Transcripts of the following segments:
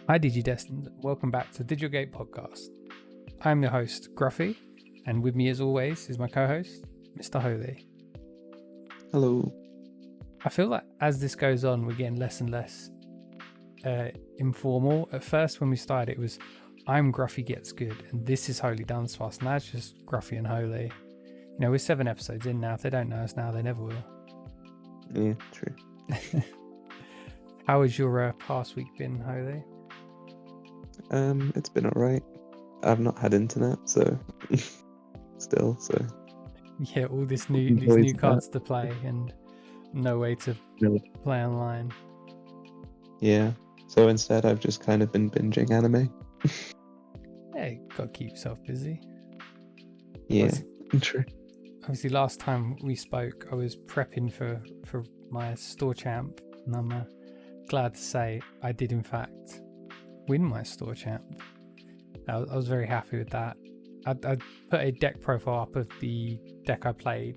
Hi Digidestined, welcome back to the Digigate podcast. I'm your host, Gruffy, and with me as always is my co-host, Mr. Holy. Hello. I feel like as this goes on, we're getting less and less informal. At first when we started it was, I'm Gruffy Gets Good, and this is Holy Dance Fast. Now it's just Gruffy and Holy. You know, we're 7 episodes in now. If they don't know us now, they never will. Yeah, true. How has your past week been, Holy? It's been alright. I've not had internet, so still, so Yeah, all these new cards to play and no way to play online. Yeah, so instead I've just kind of been binging anime. Yeah, you gotta keep yourself busy. Yeah, true. Obviously, last time we spoke, I was prepping for my store champ, and I'm glad to say I did in fact win my store champ. I was very happy with that. I put a deck profile up of the deck I played,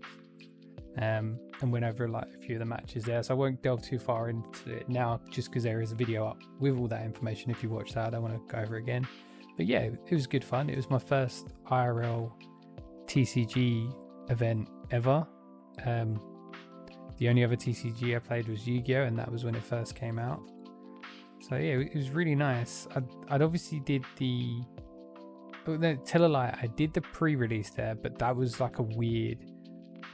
and went over like a few of the matches there. So I won't delve too far into it now, just because there is a video up with all that information. If you watch that, I don't want to go over it again. But yeah, it was good fun. It was my first IRL TCG event ever. The only other TCG I played was Yu-Gi-Oh, and that was when it first came out. So yeah, it was really nice. I'd obviously did the... Oh, no, tell a lie, I did the pre-release there, but that was like a weird...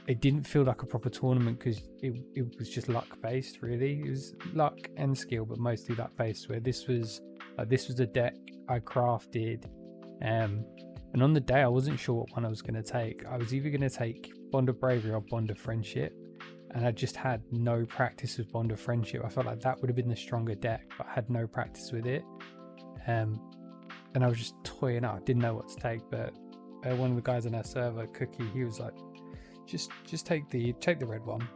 It didn't feel like a proper tournament because it was just luck based, really. It was luck and skill, but mostly luck based, where this was the deck I crafted. And on the day, I wasn't sure what one I was going to take. I was either going to take Bond of Bravery or Bond of Friendship. And I just had no practice with Bond of Friendship. I felt like that would have been the stronger deck, but I had no practice with it. And I was just toying out. I didn't know what to take, but one of the guys on our server, Cookie, he was like, just take the red one.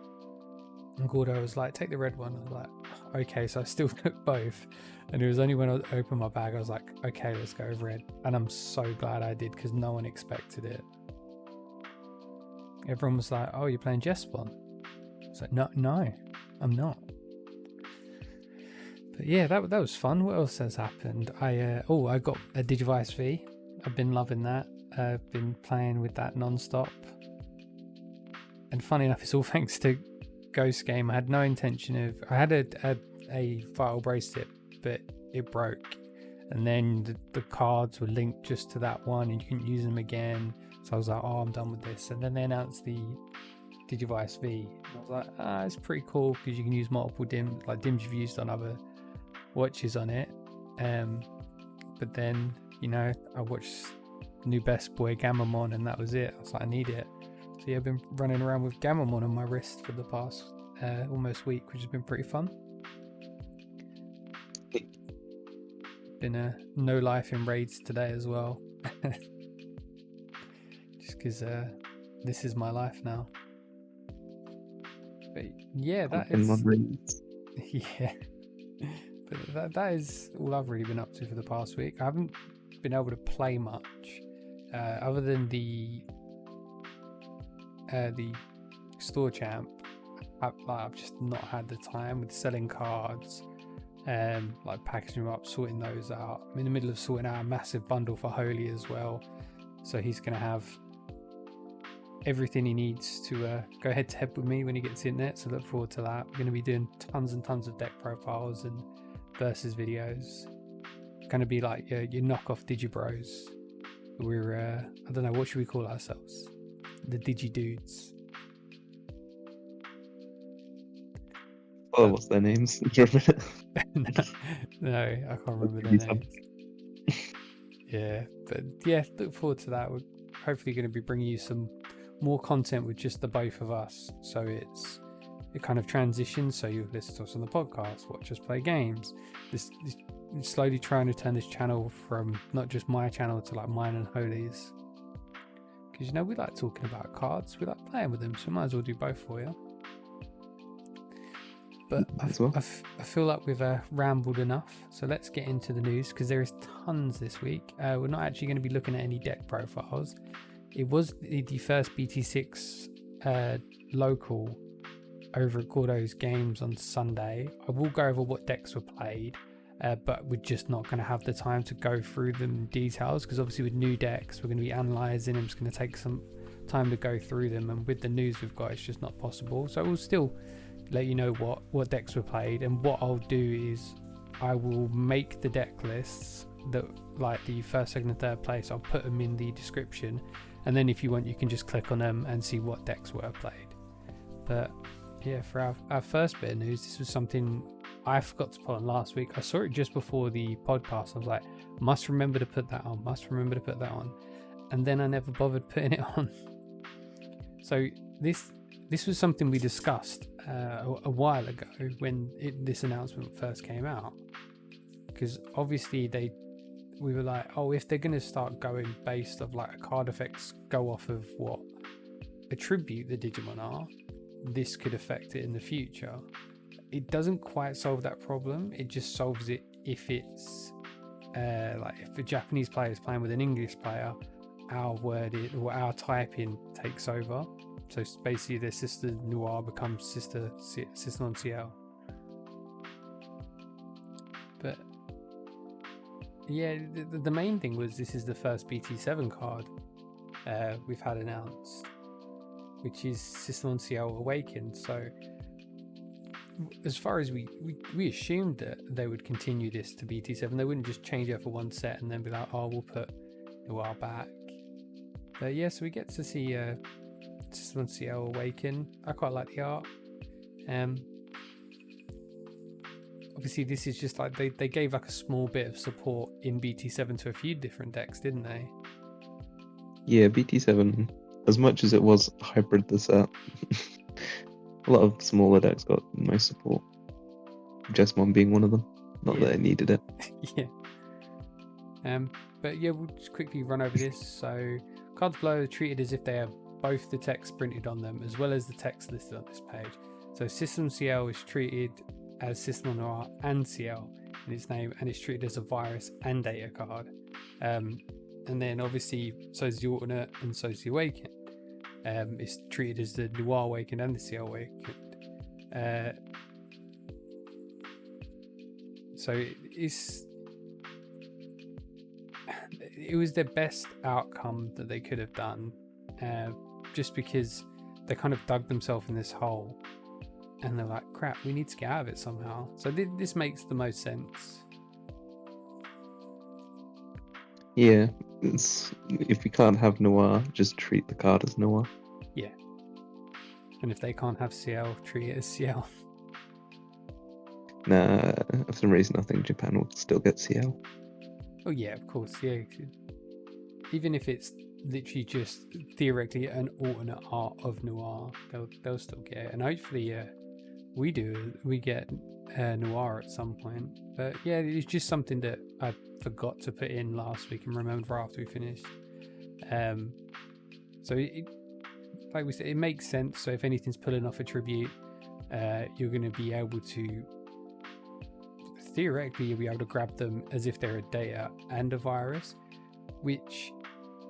And Gordo was like, take the red one. I was like, okay, so I still took both. And it was only when I opened my bag, I was like, okay, let's go with red. And I'm so glad I did, because no one expected it. Everyone was like, oh, you're playing Jespon? I was like, no, I'm not. But yeah, that was fun. What else has happened? I got a Digivice V. I've been loving that. I've been playing with that non-stop. And funny enough, it's all thanks to Ghost Game. I had no intention of... I had a vital bracelet, but it broke. And then the cards were linked just to that one, and you couldn't use them again. So I was like, oh, I'm done with this. And then they announced the Digivice V. And I was like, it's pretty cool because you can use multiple DIMs, like DIMs you've used on other watches on it. But then, you know, I watched new best boy Gammamon, and that was it. I was like, I need it. So yeah, I've been running around with Gammamon on my wrist for the past almost week, which has been pretty fun. Been no life in raids today as well. Just because this is my life now. But yeah, that is... Yeah. But that is all I've really been up to for the past week. I haven't been able to play much other than the store champ. I've just not had the time with selling cards, like packaging them up, sorting those out. I'm in the middle of sorting out a massive bundle for Holy as well, so he's going to have everything he needs to go head to head with me when he gets in there. So look forward to that. We're going to be doing tons and tons of deck profiles and versus videos. Going to be like your knockoff Digibros. We're I don't know, what should we call ourselves? The Digi Dudes. Oh, what's their names? No, I can't remember their names. Yeah, but yeah, look forward to that. We're hopefully going to be bringing you some more content with just the both of us. So it kind of transitions. So you listen to us on the podcast, watch us play games. This slowly trying to turn this channel from not just my channel to like mine and Holy's. Because, you know, we like talking about cards, we like playing with them, so we might as well do both for you. But I feel like we've rambled enough, so let's get into the news, because there is tons this week. We're not actually going to be looking at any deck profiles. It was the first BT6 local over at Gordo's Games on Sunday. I will go over what decks were played, but we're just not going to have the time to go through them in details, because obviously with new decks we're going to be analysing them. It's going to take some time to go through them, and with the news we've got, it's just not possible. So we'll still let you know what decks were played, and what I'll do is I will make the deck lists that like the first, second and third place. I'll put them in the description, and then if you want you can just click on them and see what decks were played. But yeah, for our first bit of news, this was something I forgot to put on last week. I saw it just before the podcast. I was like, must remember to put that on, and then I never bothered putting it on. So this was something we discussed a while ago when this announcement first came out, because obviously we were like, oh, if they're going to start going based of like card effects go off of what attribute the Digimon are, this could affect it in the future. It doesn't quite solve that problem. It just solves it if it's like if a Japanese player is playing with an English player, our wording or our typing takes over. So basically their sister Noir becomes sister non-CL. But yeah, the main thing was this is the first BT7 card we've had announced, which is Sister non-CL Awakened. So as far as we assumed that they would continue this to BT7, they wouldn't just change it for one set and then be like, oh, we'll put Noir back. But yeah, so we get to see Sister non-CL Awaken. I quite like the art. Obviously this is just like they gave like a small bit of support in BT7 to a few different decks, didn't they? Yeah, BT7, as much as it was hybrid the set, a lot of smaller decks got most support. Jesmon being one of them. Not that it needed it. Yeah. But yeah, we'll just quickly run over this. So cards below are treated as if they have both the text printed on them as well as the text listed on this page. So System CL is treated as System Noir and CL in its name, and it's treated as a virus and data card. And then obviously so is the alternate and so is the Awakened. It's treated as the Noir Awakened and the CL Awakened. So it was their best outcome that they could have done, just because they kind of dug themselves in this hole and they're like, crap, we need to get out of it somehow. So this makes the most sense. Yeah, if we can't have Noir, just treat the card as Noir. Yeah. And if they can't have CL, treat it as CL. Nah, for some reason I think Japan will still get CL. Oh yeah, of course, yeah. Even if it's literally just theoretically an alternate art of Noir, they'll still get it. And hopefully we get Noir at some point. But yeah, it's just something that I forgot to put in last week and remembered after we finished. So like we said, it makes sense. So if anything's pulling off a tribute, you're going to be able to theoretically you'll be able to grab them as if they're a data and a virus, which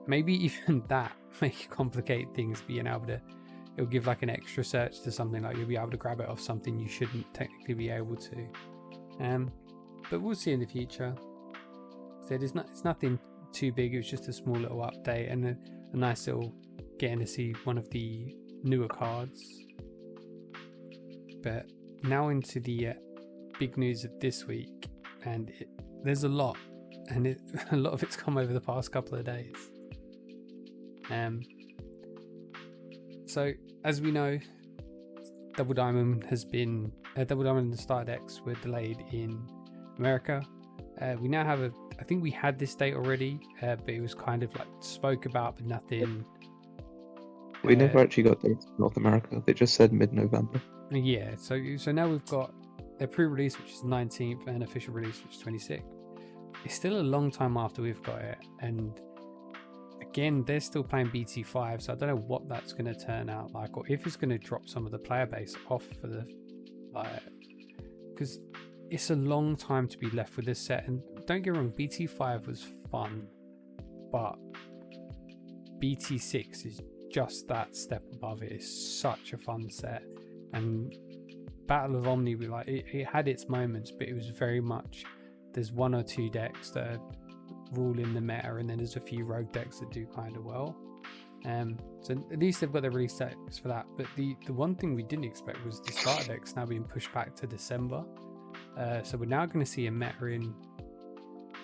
maybe even that may complicate things. Being able to, it'll give like an extra search to something, like you'll be able to grab it off something you shouldn't technically be able to. But we'll see in the future. So it's nothing too big. It was just a small little update and a nice little getting to see one of the newer cards. But now into the big news of this week, and there's a lot, and a lot of it's come over the past couple of days. So as we know, Double Diamond and the Star decks were delayed in America. We now have I think we had this date already, but it was kind of like spoke about but nothing. We never actually got dates in North America. They just said mid-November. Yeah, so now we've got a pre-release, which is 19th, and official release, which is 26th. It's still a long time after we've got it, and again, they're still playing BT5, so I don't know what that's going to turn out like, or if it's going to drop some of the player base off for the because it's a long time to be left with this set. And don't get me wrong, BT5 was fun, but BT6 is just that step above it. It's such a fun set, and Battle of Omni, it had its moments, but it was very much there's one or two decks that are ruling the meta, and then there's a few rogue decks that do kind of well. So at least they've got their release decks for that. But the one thing we didn't expect was the starter decks now being pushed back to December. So we're now going to see a meta in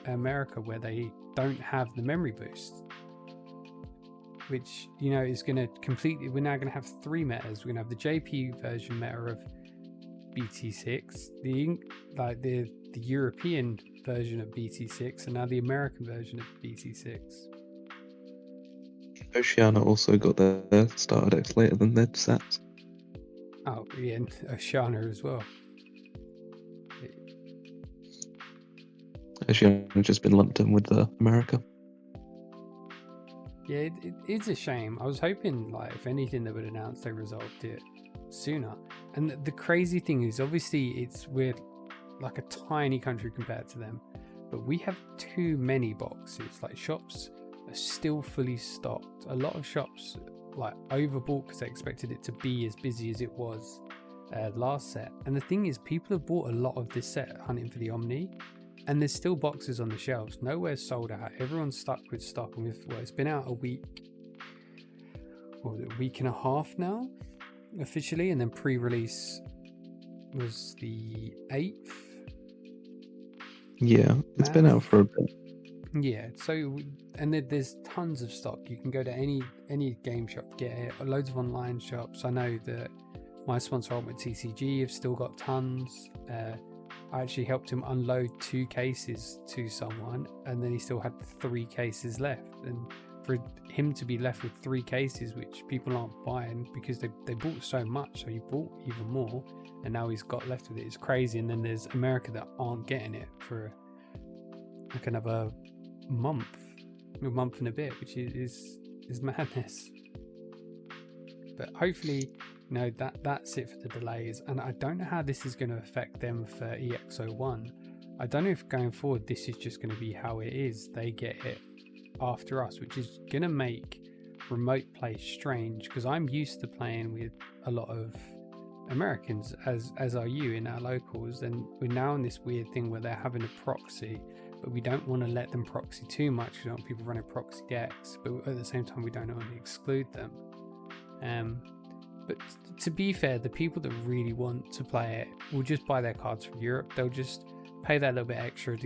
America where they don't have the memory boost, which, you know, is going to completely, we're now going to have three metas. We're going to have the JP version meta of BT6, the European version of BT6, and now the American version of BT6. Oceania also got their starter decks later than their sets. Oh, yeah, and Oceania as well. Oceania has just been lumped in with America. Yeah, it is a shame. I was hoping, like, if anything, they would announce they resolved it sooner. And the crazy thing is, obviously, we're like a tiny country compared to them, but we have too many boxes. Like, shops are still fully stocked. A lot of shops like overbought because they expected it to be as busy as it was last set. And the thing is, people have bought a lot of this set hunting for the Omni, and there's still boxes on the shelves. Nowhere's sold out. Everyone's stuck with stock. And it's been out a week and a half now officially, and then pre-release was the 8th. Yeah, it's been out for a bit. Yeah, so, and there's tons of stock. You can go to any game shop, get it. Loads of online shops. I know that my sponsor Ultimate TCG have still got tons. I actually helped him unload 2 cases to someone, and then he still had 3 cases left. And for him to be left with 3 cases, which people aren't buying because they bought so much, so he bought even more, and now he's got left with it. It's crazy. And then there's America that aren't getting it for like another month and a bit, which is madness. But hopefully, you know, that's it for the delays. And I don't know how this is going to affect them for EX01. I don't know if going forward this is just going to be how it is. They get it after us, which is going to make remote play strange, because I'm used to playing with a lot of Americans, as are you, in our locals, and we're now in this weird thing where they're having a proxy, but we don't want to let them proxy too much. We don't want people running proxy decks, but at the same time we don't want to exclude them. But to be fair, the people that really want to play it will just buy their cards from Europe. They'll just pay that little bit extra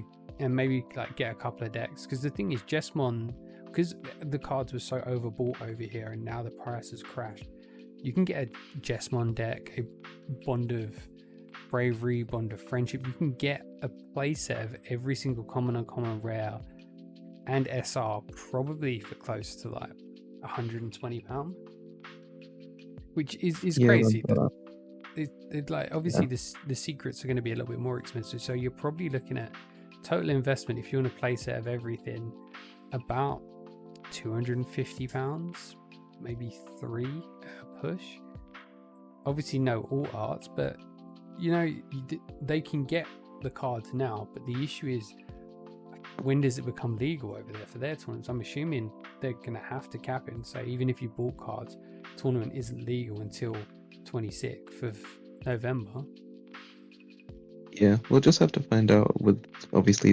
and maybe like get a couple of decks. Because the thing is, Jesmon, because the cards were so overbought over here and now the price has crashed, you can get a Jesmon deck, a Bond of Bravery, Bond of Friendship. You can get a playset of every single common, uncommon, rare, and SR probably for close to like £120. Which is crazy. Like, obviously, the secrets are going to be a little bit more expensive, so you're probably looking at total investment, if you want a play set of everything, about £250, maybe 3 a push. Obviously, no all arts, but you know, they can get the cards now. But the issue is, when does it become legal over there for their tournaments? I'm assuming they're going to have to cap it and say, even if you bought cards, tournament isn't legal until 26th of November. Yeah, we'll just have to find out with, obviously,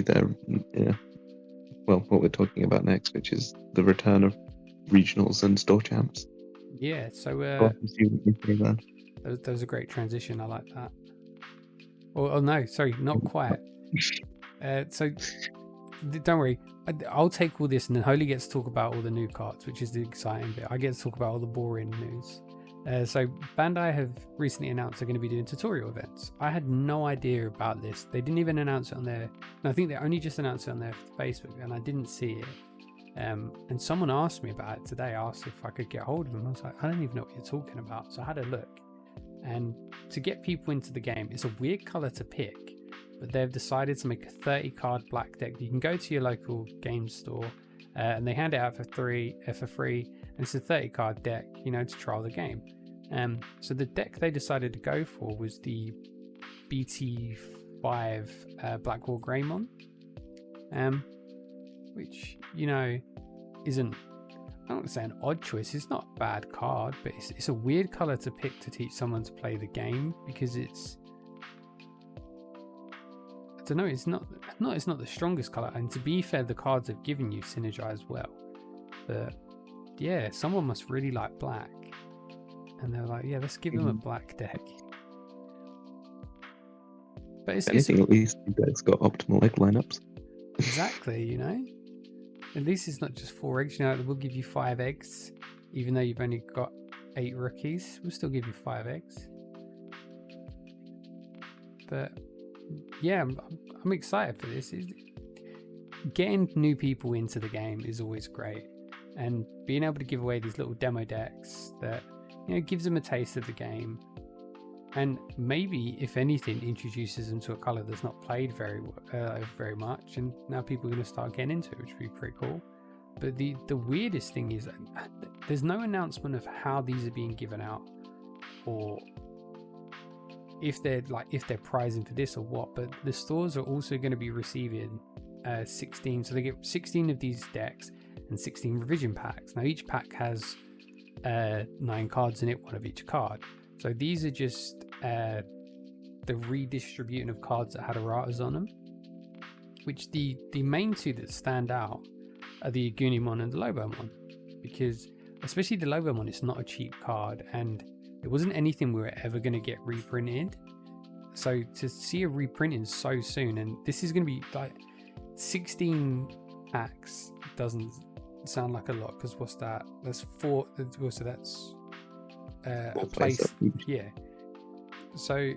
what we're talking about next, which is the return of regionals and store champs. Yeah, so that was a great transition. I like that. Oh no, sorry, not quite. So don't worry, I'll take all this, and then Holy gets to talk about all the new cards, which is the exciting bit. I get to talk about all the boring news. So Bandai have recently announced they're going to be doing tutorial events. I had no idea about this. They didn't even announce it on their... No, I think they only just announced it on their Facebook, and I didn't see it. And someone asked me about it today, asked if I could get hold of them. I was like, I don't even know what you're talking about. So I had a look. And to get people into the game, it's a weird color to pick, but they've decided to make a 30 card black deck. You can go to your local game store and they hand it out for free, and it's a 30 card deck, you know, to trial the game. So the deck they decided to go for was the BT8 Black War Gamamon, which, you know, isn't, I don't want to say an odd choice. It's not a bad card, but it's a weird color to pick to teach someone to play the game, because it's, I don't know. It's not the strongest color. And to be fair, the cards they've given you synergize well. But yeah, someone must really like black, and they're like, yeah, let's give them a black deck. But it's anything, at least the deck's got optimal egg lineups. Exactly, you know. At least it's not just 4 eggs. You know, we'll give you 5 eggs, even though you've only got 8 rookies. We'll still give you 5 eggs. But yeah, I'm excited for this. Getting new people into the game is always great, and being able to give away these little demo decks that, you know, gives them a taste of the game, and maybe, if anything, introduces them to a color that's not played very much, and now people are going to start getting into it, which would be pretty cool. But the weirdest thing is there's no announcement of how these are being given out, or if they're prizing for this or what. But the stores are also going to be receiving 16, so they get 16 of these decks and 16 revision packs. Now each pack has 9 cards in it, one of each card. So these are just the redistributing of cards that had erratas on them, which the main two that stand out are the Agumon and the Lobomon, because especially the Lobomon, it's not a cheap card, and it wasn't anything we were ever going to get reprinted. So to see a reprinting so soon, and this is going to be like 16 packs, doesn't sound like a lot, because what's that? That's 4. So that's a place. Yeah. So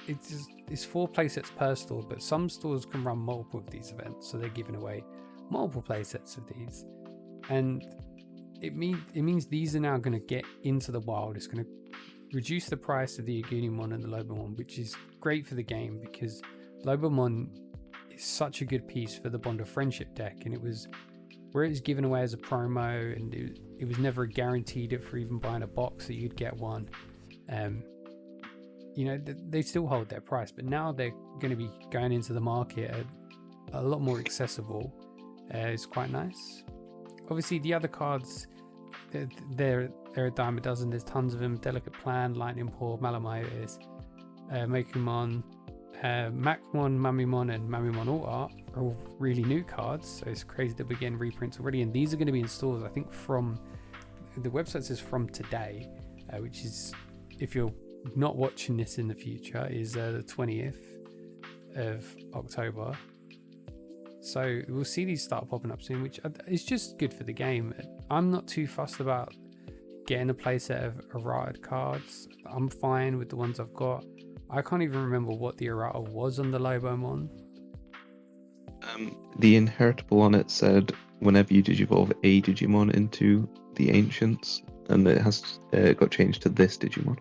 it's 4 playsets per store, but some stores can run multiple of these events, so they're giving away multiple playsets of these, and it means these are now going to get into the wild. It's going to reduce the price of the Agumon and the Lobomon, which is great for the game, because Lobomon is such a good piece for the Bond of Friendship deck, and it was given away as a promo, and it was never guaranteed for even buying a box that you'd get one. You know, they still hold their price, but now they're going to be going into the market at a lot more accessible. It's quite nice. Obviously, the other cards, they're a dime a dozen. There's tons of them. Delicate Plan, Lightning Paw, Malamitis, Mekumon, Macmon, Mamimon, and Mamimon Alt Art are all really new cards. So it's crazy that we're getting reprints already. And these are going to be in stores, I think, from the website says from today, which is, if you're not watching this in the future, is the 20th of October. So we'll see these start popping up soon, which is just good for the game. I'm not too fussed about getting a playset of errata cards. I'm fine with the ones I've got. I can't even remember what the errata was on the Lobomon. The inheritable on it said whenever you digivolve a Digimon into the Ancients, and it has got changed to this Digimon.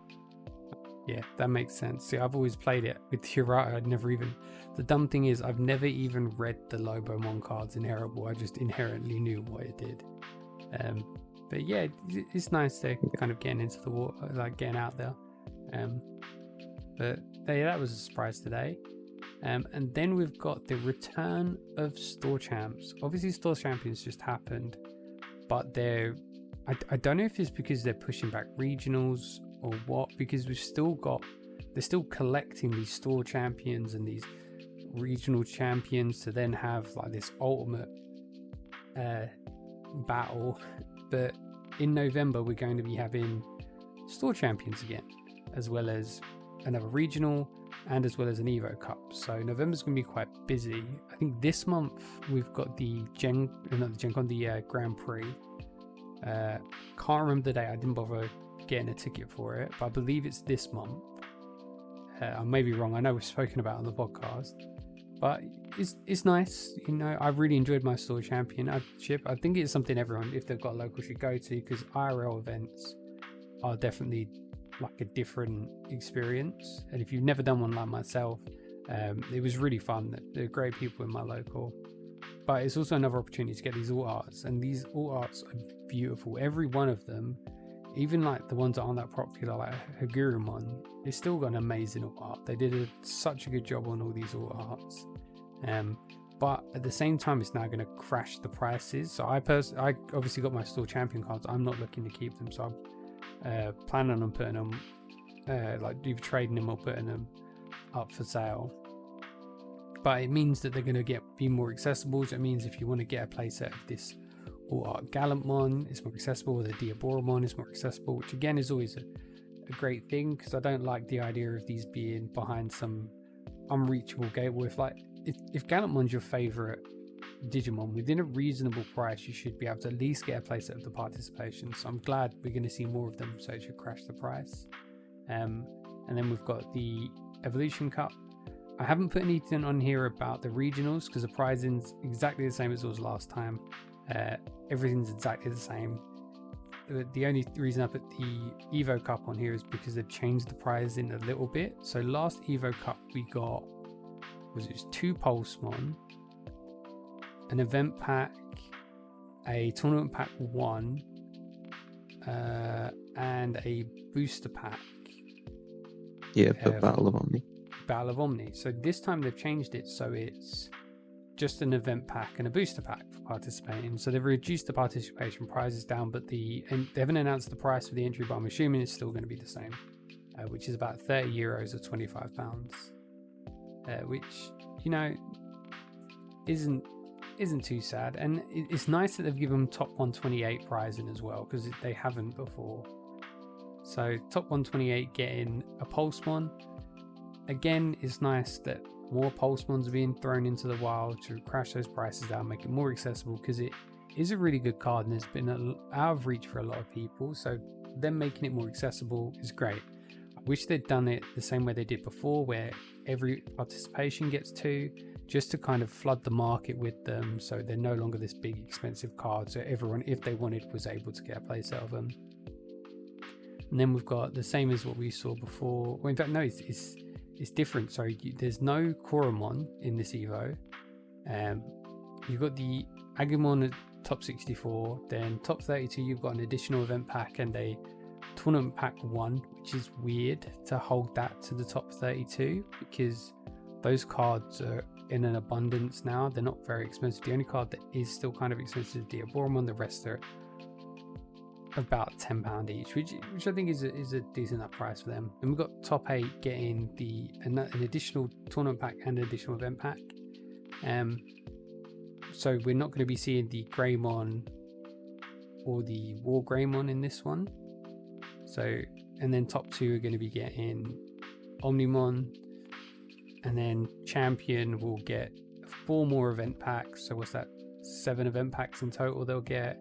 Yeah, that makes sense. See, I've always played it with the errata. The dumb thing is, I've never even read the Lobomon cards inheritable. I just inherently knew what it did. But yeah, it's nice to kind of getting into the water, like getting out there. But yeah, that was a surprise today. And then we've got the return of Store Champs. Obviously, Store Champions just happened, but I don't know if it's because they're pushing back regionals or what, because they're still collecting these Store Champions and these regional champions to then have like this ultimate battle. But in November, we're going to be having Store Champions again, as well as another regional, and as well as an Evo Cup. So November's going to be quite busy. I think this month we've got the Grand Prix. Can't remember the day. I didn't bother getting a ticket for it, but I believe it's this month. I may be wrong. I know we've spoken about it on the podcast, but it's nice. You know, I've really enjoyed my Store Championship. I think it's something everyone, if they've got a local, should go to, because IRL events are definitely like a different experience. And if you've never done one like myself, it was really fun. There are great people in my local, but it's also another opportunity to get these alt arts, and these alt arts are beautiful. Every one of them, even like the ones that aren't that popular, like Hagurumon, it's still got an amazing alt art. They did such a good job on all these alt arts. But at the same time, it's now going to crash the prices. So I obviously got my Store Champion cards. I'm not looking to keep them, so I'm planning on putting them, like either trading them or putting them up for sale. but it means that they're going to be more accessible. So it means if you want to get a playset of this or Gammamon, it's more accessible, or the Diaboromon is more accessible, which again is always a great thing, because I don't like the idea of these being behind some unreachable gateway. If Gammamon's your favorite Digimon, within a reasonable price you should be able to at least get a playset of the participation. So I'm glad we're going to see more of them, so it should crash the price. And then we've got the Evolution Cup. I haven't put anything on here about the regionals because the pricing's exactly the same as it was last time. Everything's exactly the same. The only reason I put the Evo Cup on here is because they've changed the pricing a little bit. So last Evo Cup we got was 2 Pulsemon, an event pack, a tournament pack 1, and a booster pack. Yeah, for Battle of Omni. Battle of Omni. So this time they've changed it so it's just an event pack and a booster pack for participating. So they've reduced the participation prizes down, but they haven't announced the price for the entry, but I'm assuming it's still going to be the same, which is about €30 or £25, which, you know, isn't too sad. And it's nice that they've given them top 128 pricing as well, because they haven't before. So top 128 getting a Pulsemon. Again, it's nice that more Pulsemons are being thrown into the wild to crash those prices down, make it more accessible, because it is a really good card and it's been out of reach for a lot of people. So them making it more accessible is great. I wish they'd done it the same way they did before, where every participation gets 2, just to kind of flood the market with them, so they're no longer this big expensive card, so everyone, if they wanted, was able to get a playset of them. And then we've got the same as what we saw before. Well, in fact, no, it's different. So there's no Koromon in this Evo. You've got the Agumon at top 64, then top 32 you've got an additional event pack and a tournament pack 1, which is weird to hold that to the top 32, because those cards are in an abundance now. They're not very expensive. The only card that is still kind of expensive is Diaboromon. The rest are about £10 each, which I think is a decent enough price for them. And we've got top 8 getting an additional tournament pack and an additional event pack. So we're not going to be seeing the Greymon or the War Greymon in this one. So, and then top 2 are going to be getting Omnimon, and then Champion will get 4 more event packs. So what's that? 7 event packs in total. They'll get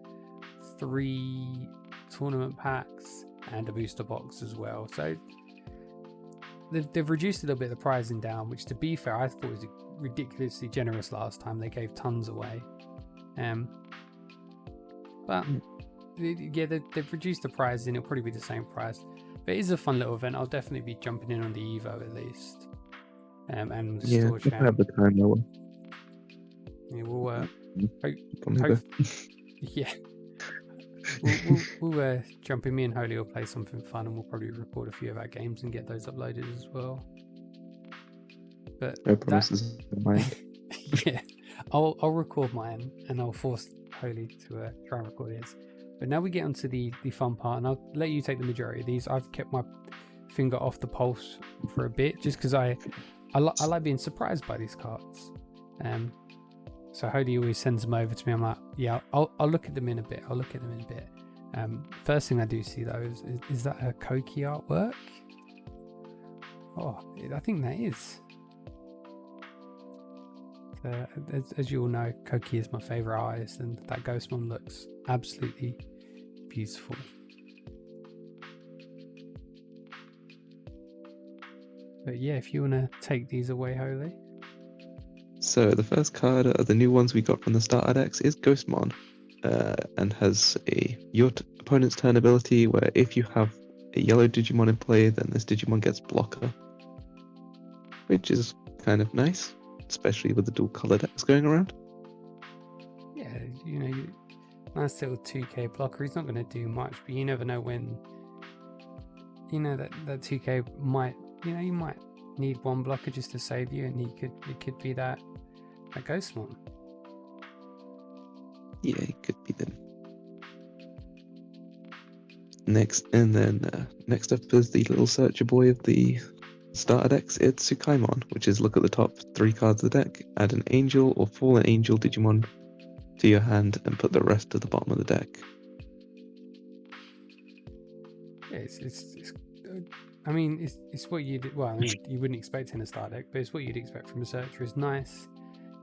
3 tournament packs and a booster box as well. So they've reduced a little bit of the pricing down, which, to be fair, I thought was ridiculously generous last time. They gave tons away. But yeah, they've reduced the pricing. It'll probably be the same price. But it is a fun little event. I'll definitely be jumping in on the Evo at least. And Yeah, store if I chat. have the time, I will. Yeah, we'll yeah. We'll jump in. Me and Holy will play something fun, and we'll probably record a few of our games and get those uploaded as well. But No promises of mine. yeah, I'll record mine, and I'll force Holy to try and record his. But now we get onto the fun part, and I'll let you take the majority of these. I've kept my finger off the pulse for a bit, just because I like being surprised by these cards. So Holy always sends them over to me. I'm like, yeah, I'll look at them in a bit. First thing I do see though is that a Koki artwork? Oh, I think that is. As you all know, Koki is my favourite artist, and that Ghostmon looks absolutely beautiful. But yeah, if you want to take these away, Holy. So the first card of the new ones we got from the starter decks is Ghostmon, and has your opponent's turn ability, where if you have a yellow Digimon in play, then this Digimon gets blocker, which is kind of nice, especially with the dual color decks going around. Yeah, nice little 2k blocker. He's not going to do much, but you never know when. That 2k might. You might need one blocker just to save you, and it could be that Ghostmon. Yeah, it could be them. Next up is the little searcher boy of the starter decks, it's Tsukaimon, which is look at the top 3 cards of the deck, add an angel or fallen angel Digimon to your hand, and put the rest to the bottom of the deck. Yeah, I mean, it's what you'd, well, I mean, you wouldn't expect in a starter deck, but it's what you'd expect from a searcher. It's nice,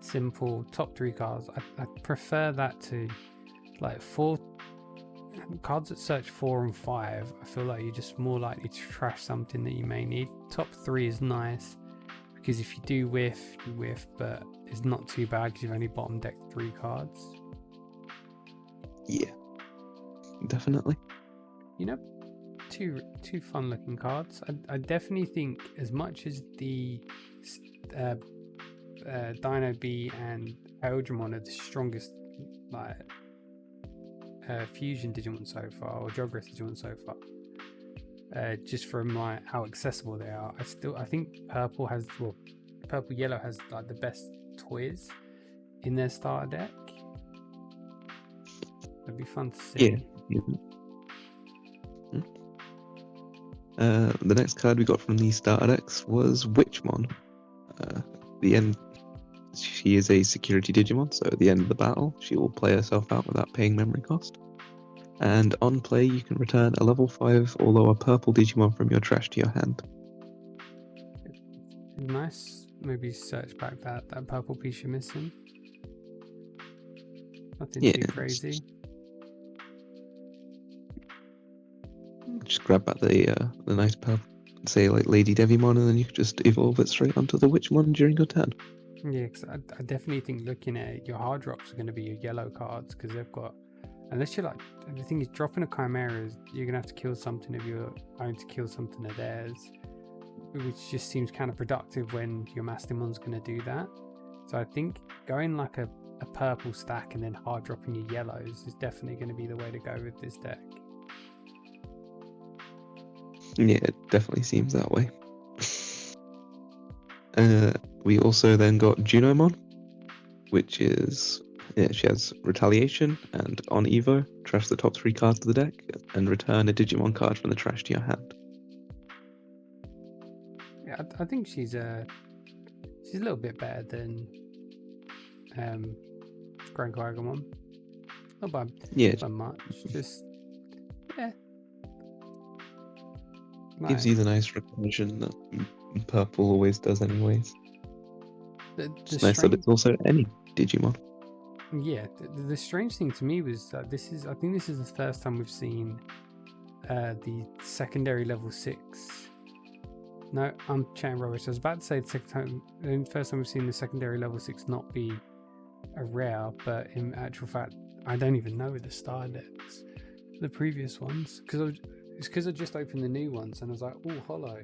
simple, top 3 cards. I prefer that to like 4 cards that search 4 and 5. I feel like you're just more likely to trash something that you may need. Top 3 is nice because if you do whiff, you whiff, but it's not too bad because you've only bottom decked 3 cards. Yeah, definitely. You know, two fun looking cards. I definitely think as much as the Dino B and Eldramon are the strongest like fusion Digimon so far, or Geograph Digimon so far, just from like how accessible they are, I think Purple Yellow has like the best toys in their starter deck. It'd be fun to see. Yeah. The next card we got from the starter decks was Witchmon. The end, she is a security Digimon, so at the end of the battle, she will play herself out without paying memory cost. And on play, you can return a level 5 or lower purple Digimon from your trash to your hand. Nice. Maybe search back that purple piece you're missing. Nothing too crazy. Just grab back the nice purple, say like Lady Devimon, and then you can just evolve it straight onto the Witchmon during your turn. Yeah, because I definitely think looking at it, your hard drops are going to be your yellow cards because they've got, unless you're like, the thing is dropping a Chimera is you're going to have to kill something of your own to kill something of theirs, which just seems counterproductive when your Mastimon's going to do that. So I think going like a purple stack and then hard dropping your yellows is definitely going to be the way to go with this deck. Yeah, it definitely seems that way. We also then got Juno Mod, which is, she has Retaliation, and on Evo, trash the top 3 cards of the deck, and return a Digimon card from the trash to your hand. Yeah, I think she's a little bit better than Grand Gammamon. Not by much, just gives you the nice recognition that purple always does anyways. It's nice that it's also any Digimon. Yeah, the strange thing to me was that I think this is the first time we've seen the secondary level 6. No, I'm chatting rubbish. I was about to say the first time we've seen the secondary level 6 not be a rare, but in actual fact, I don't even know the star decks, the previous ones, because I just opened the new ones and I was like, oh, hollow.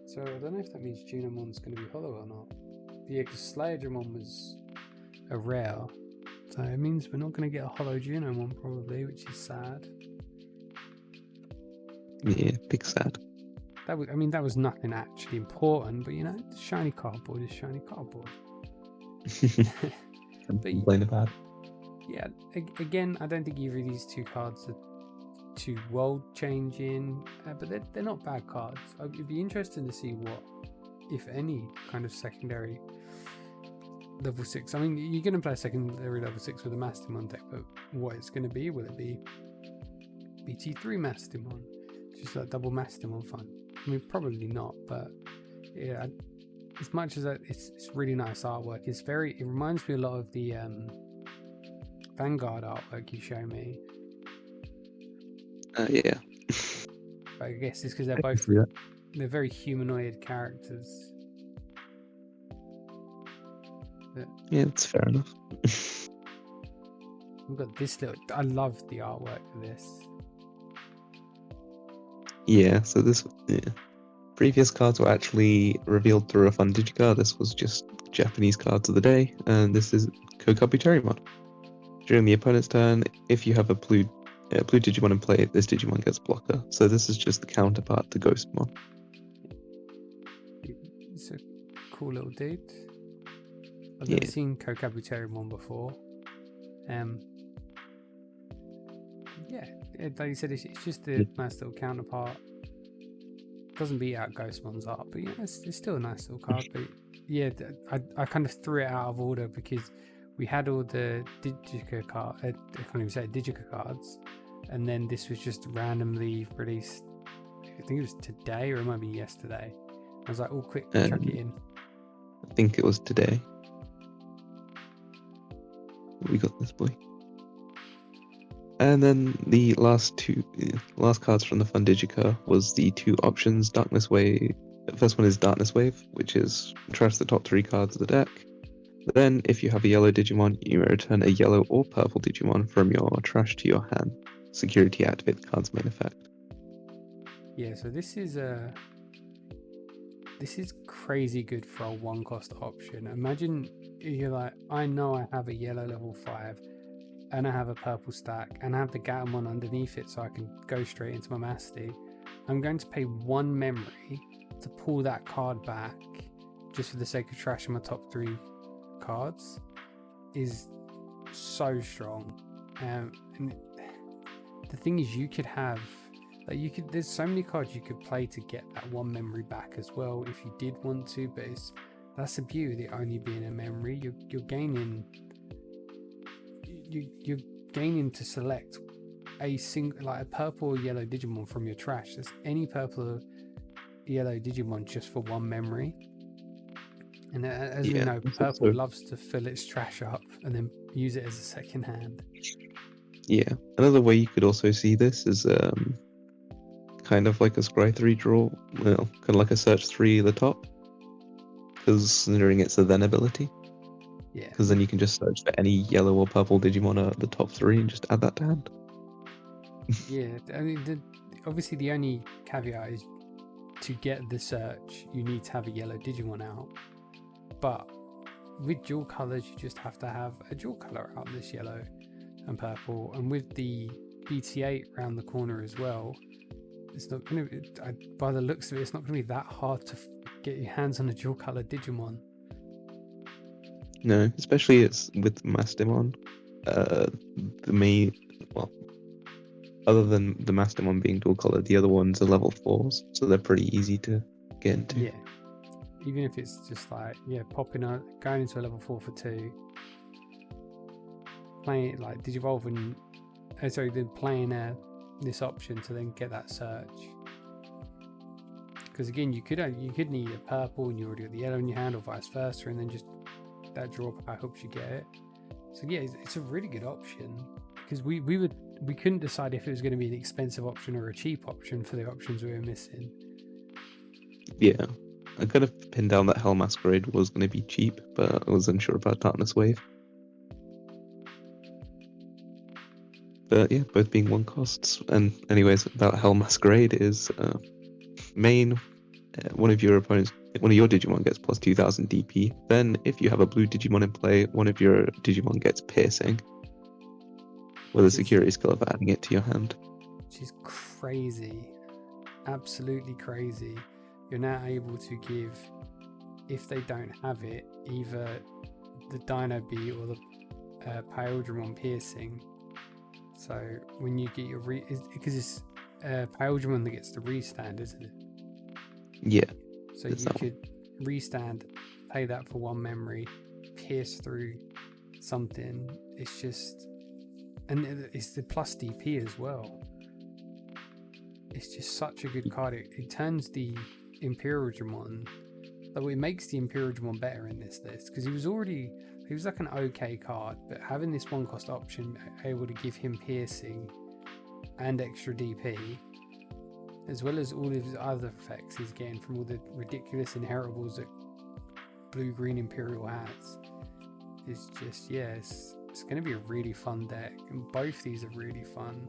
So I don't know if that means Juno Mod's going to be hollow or not. Yeah, because Slayerdramon was a rare, so it means we're not going to get a hollow Juno Mod probably, which is sad. Yeah, big sad. That was nothing actually important, but you know, shiny cardboard is shiny cardboard. Complain about. Yeah, again, I don't think either of these 2 cards are too world changing, but they're not bad cards. It'd be interesting to see what, if any, kind of secondary level 6. I mean, you're going to play a secondary level 6 with a Mastimon deck, but what it's going to be? Will it be BT3 Mastimon? Just like double Mastimon fun? I mean, probably not, but yeah, as much as it's really nice artwork. It reminds me a lot of the Vanguard artwork you show me. Yeah. But I guess it's because they're very humanoid characters. Yeah, it's fair enough. We've got this I love the artwork for this. Yeah, so previous cards were actually revealed through a fun digicard. This was just Japanese cards of the day, and this is Tsukaimon. During the opponent's turn, if you have a blue Digimon in play, this Digimon gets blocker. So this is just the counterpart to Ghostmon. It's a cool little dude. I've never seen Tsukaimon before. Yeah, like you said, it's just a nice little counterpart. doesn't beat out Ghostmon's art, but yeah, it's still a nice little card. But yeah, I kind of threw it out of order because we had all the Digica card. I can't even say it, Digica cards, and then this was just randomly released. I think it was today, or it might be yesterday. I was like, "Oh, quick, chuck it in." I think it was today. We got this boy. And then the last cards from the Fun Digica was the 2 options, Darkness Wave. The first one is Darkness Wave, which is trash the top 3 cards of the deck. Then, if you have a yellow Digimon, you may return a yellow or purple Digimon from your trash to your hand. Security activate the card's main effect. Yeah, so this is crazy good for a 1-cost option. Imagine you're like, I know I have a yellow level 5, and I have a purple stack, and I have the Gammamon underneath it, so I can go straight into my Masty. I'm going to pay 1 memory to pull that card back, just for the sake of trashing my top 3 cards, is so strong. And the thing is, you could have, like, there's so many cards you could play to get that 1 memory back as well if you did want to, but that's the beauty of it only being a memory. You're gaining to select a single, like a purple or yellow Digimon from your trash. There's any purple or yellow Digimon just for 1 memory. And as we know, purple loves to fill its trash up and then use it as a second hand. Yeah, another way you could also see this is kind of like a Scry 3 draw, well, kind of like a Search 3 at the top, considering it's a then ability. Yeah. Because then you can just search for any yellow or purple Digimon at the top 3 and just add that to hand. Yeah, I mean, obviously the only caveat is to get the search, you need to have a yellow Digimon out. But with dual colors, you just have to have a dual color out, this yellow and purple. And with the BT8 around the corner as well, it's not going to, by the looks of it, it's not going to be that hard to get your hands on a dual color Digimon. No, especially it's with Mastimon. Other than the Mastimon being dual color, the other ones are level 4s, so they're pretty easy to get into. Yeah. Even if it's just like, popping out, going into a level 4 for 2, playing it like Digivolve and then playing this option to then get that search. Because again, you could need a purple and you already got the yellow in your hand, or vice versa, and then just that draw power helps you get it. So yeah, it's a really good option, because we couldn't decide if it was going to be an expensive option or a cheap option for the options we were missing. Yeah. I kind of pinned down that Hell Masquerade was going to be cheap, but I was unsure about Darkness Wave. But yeah, both being 1 costs. And anyways, about Hell Masquerade is main, one of your Digimon gets plus 2000 DP. Then if you have a blue Digimon in play, one of your Digimon gets piercing, with a security skill of adding it to your hand. Which is crazy. Absolutely crazy. You're now able to give, if they don't have it, either the Dino Beat or the Paildramon piercing. So when you get your because it's Paildramon that gets the restand, isn't it? Yeah. So you could restand, pay that for 1 memory, pierce through something. It's just, and it's the plus DP as well. It's just such a good card. It turns the Imperial Dramon, though it makes the Imperial Dramon better in this list, because he was like an okay card, but having this 1-cost option able to give him piercing and extra DP, as well as all of his other effects he's getting from all the ridiculous inheritables that blue-green Imperial has, is just, it's going to be a really fun deck, and both these are really fun.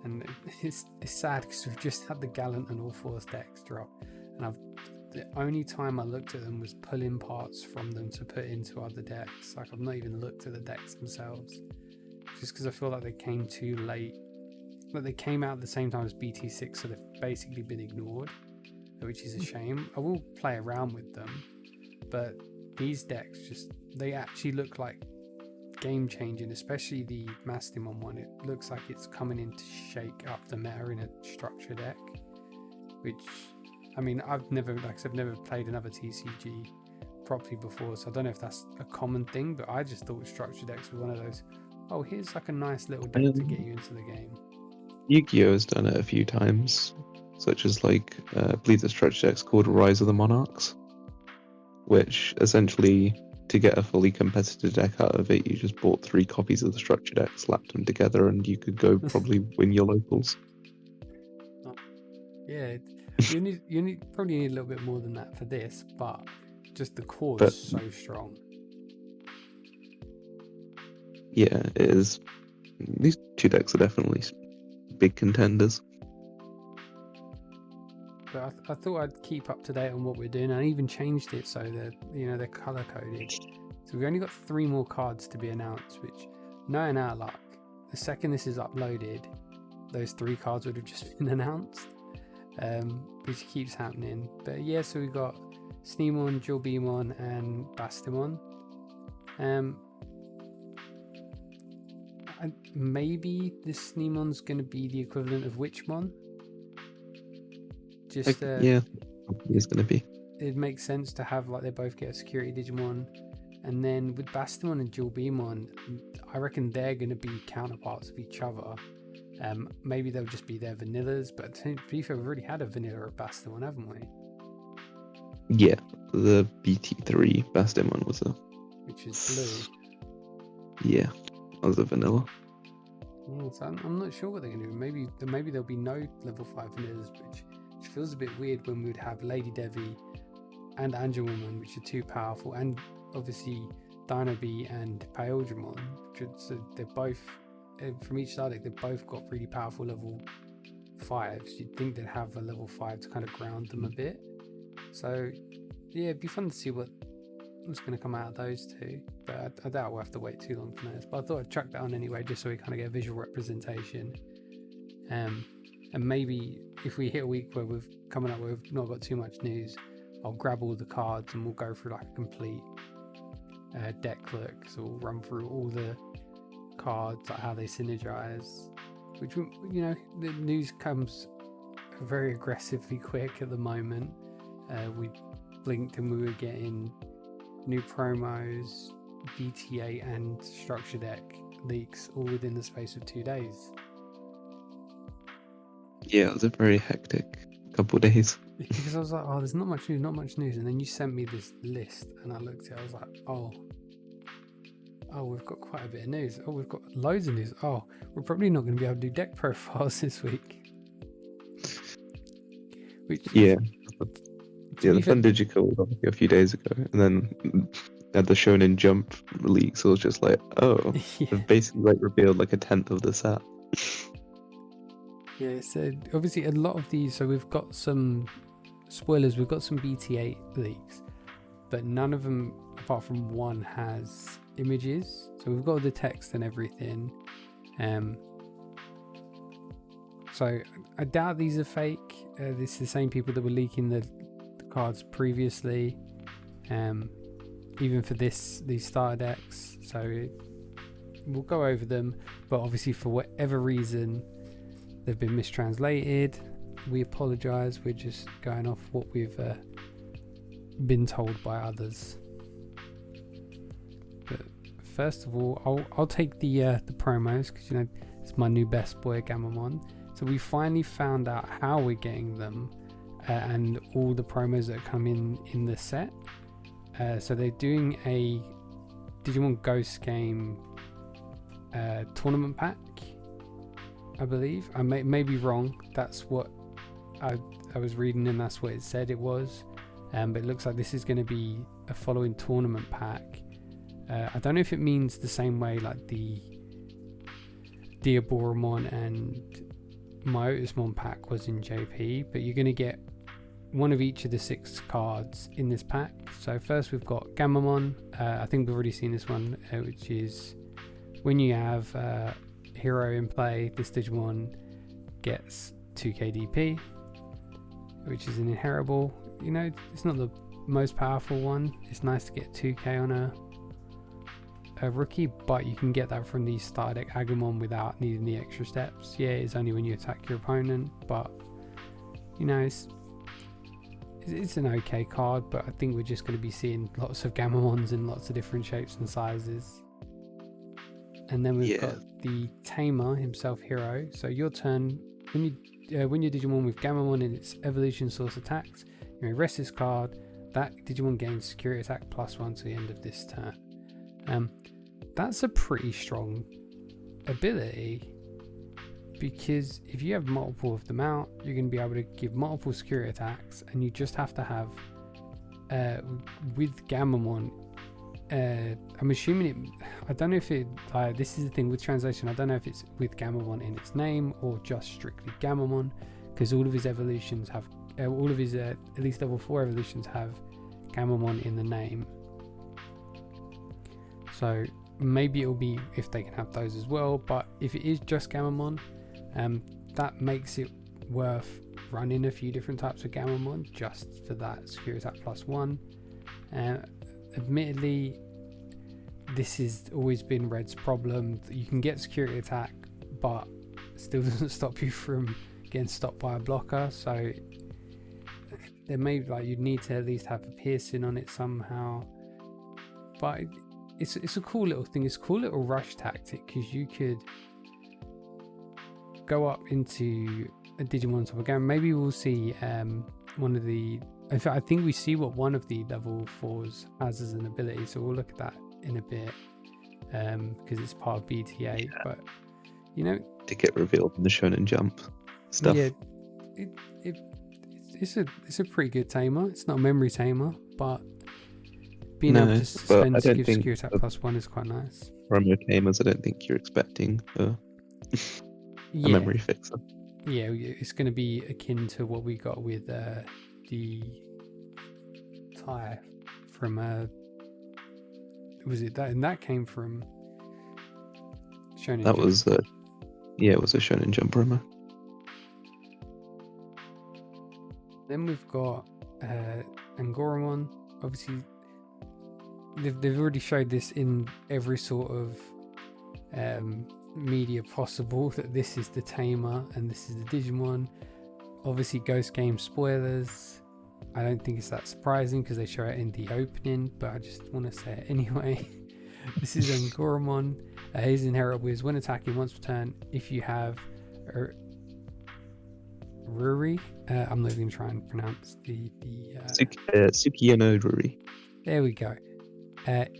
And it's sad because we've just had the Gallant and All Force decks drop, and the only time I looked at them was pulling parts from them to put into other decks. Like, I've not even looked at the decks themselves, just because I feel like they came too late. Like, they came out at the same time as BT6, so they've basically been ignored, which is a shame. I will play around with them, but these decks they actually look like game changing, especially the Mastimon one. It looks like it's coming in to shake up the meta in a structure deck. which, I mean, I've never played another TCG properly before, so I don't know if that's a common thing, but I just thought structure decks were one of those, oh, here's like a nice little deck to get you into the game. Yu-Gi-Oh has done it a few times, such as like I believe the structure deck's called Rise of the Monarchs, which essentially, to get a fully competitive deck out of it, you just bought 3 copies of the structure deck, slapped them together, and you could go probably win your locals. Yeah, you probably need a little bit more than that for this, but just the core But- is so strong. Yeah, it is. These 2 decks are definitely big contenders. But I thought I'd keep up to date on what we're doing. I even changed it so that they're color coded. So we've only got 3 more cards to be announced, which, knowing our luck, the second this is uploaded, those 3 cards would have just been announced, which keeps happening. But yeah, so we've got ST9, Gamamon, and Bastimon. Maybe this ST9's going to be the equivalent of Witchmon. Just Yeah, it's going to be. It makes sense to have, like, they both get a security Digimon, and then with Bastimon and Jewelbeamon, I reckon they're going to be counterparts of each other. Maybe they'll just be their vanillas, but to be fair, we've already had a vanilla of Bastimon, haven't we? Yeah, the BT3 Bastimon was a. Which is blue. Yeah, was a vanilla. Yeah, so I'm not sure what they're going to do. Maybe there'll be no level 5 vanillas, which feels a bit weird when we would have Lady Devi and Angelwoman, which are too powerful, and obviously Dino Bee and Paildramon. So they're both, from each side, they've both got really powerful level 5s. You'd think they'd have a level 5 to kind of ground them a bit. So yeah, it'd be fun to see what's going to come out of those 2. But I doubt we'll have to wait too long for this. But I thought I'd chuck that on anyway, just so we kind of get a visual representation. And maybe if we hit a week where we've not got too much news, I'll grab all the cards and we'll go through like a complete deck look. So we'll run through all the cards, like how they synergize, which, the news comes very aggressively quick at the moment. We blinked and we were getting new promos, BT8 and structure deck leaks all within the space of 2 days. Yeah, it was a very hectic couple of days. Because I was like, oh, there's not much news. And then you sent me this list and I looked at it, I was like, oh, we've got quite a bit of news. Oh, we've got loads of news. Oh, we're probably not going to be able to do deck profiles this week. Yeah, the Fun Digital was a few days ago, and then at the Shonen Jump leaks, it was just like, oh, yeah. they've basically like revealed like a 10th of the set. Yeah, so obviously a lot of these, so we've got some spoilers, we've got some BT8 leaks, but none of them, apart from one, has images. So we've got the text and everything. So I doubt these are fake. This is the same people that were leaking the cards previously, even for these starter decks. So we'll go over them, but obviously for whatever reason they've been mistranslated. We apologize. We're just going off what we've been told by others. But first of all, I'll take the promos, because it's my new best boy Gammamon. So we finally found out how we're getting them, and all the promos that come in the set. So they're doing a Digimon Ghost Game tournament pack, I believe. I may be wrong. That's what I was reading, and that's what it said it was. But it looks like this is going to be a following tournament pack. I don't know if it means the same way like the Diaboromon and Myotismon pack was in JP, but you're going to get one of each of the 6 cards in this pack. So first we've got Gammamon. I think we've already seen this one, which is when you have Hero in play, this Digimon gets 2k DP, which is an inheritable. It's not the most powerful one. It's nice to get 2k on a rookie, but you can get that from the starter deck Agumon without needing the extra steps. Yeah, it's only when you attack your opponent, but it's an okay card, but I think we're just going to be seeing lots of Gammamons in lots of different shapes and sizes. And then we've got the Tamer himself, Hero. So your turn, when your Digimon with Gammamon in its evolution source attacks, you may rest this card. That Digimon gains security attack +1 to the end of this turn. That's a pretty strong ability, because if you have multiple of them out, you're going to be able to give multiple security attacks, and you just have to have with Gammamon. I'm assuming it. I don't know if it. This is the thing with translation. I don't know if it's with Gammamon in its name or just strictly Gammamon, because all of his evolutions have, all of his at least level 4 evolutions have Gammamon in the name. So maybe it'll be if they can have those as well. But if it is just Gammamon, that makes it worth running a few different types of Gammamon just for that security attack +1. Admittedly, this has always been Red's problem. You can get security attack, but still doesn't stop you from getting stopped by a blocker. So there may you'd need to at least have a piercing on it somehow. But it's a cool little thing. It's a cool little rush tactic, because you could go up into a Digimon top of game. Maybe we'll see one of the. In fact, I think we see what one of the level 4s has as an ability, so we'll look at that in a bit, because it's part of BT8. But to get revealed in the Shonen Jump stuff. Yeah, it's a pretty good tamer. It's not a memory tamer, but being able to suspend to give security attack +1 is quite nice. Promo tamers, I don't think you're expecting a memory fixer. Yeah, it's going to be akin to what we got with the tie from was it that, and that came from Shonen that Jump. Was it was a Shonen Jump promo. Then we've got Angoramon. Obviously they've already showed this in every sort of media possible, that this is the tamer and this is the Digimon. Obviously Ghost Game spoilers, I don't think it's that surprising because they show it in the opening, but I just want to say it anyway. This is Angoramon. His inheritable is when attacking once per turn, if you have Ruri, I'm not even trying to pronounce the Tsukaion Ruri. There we go.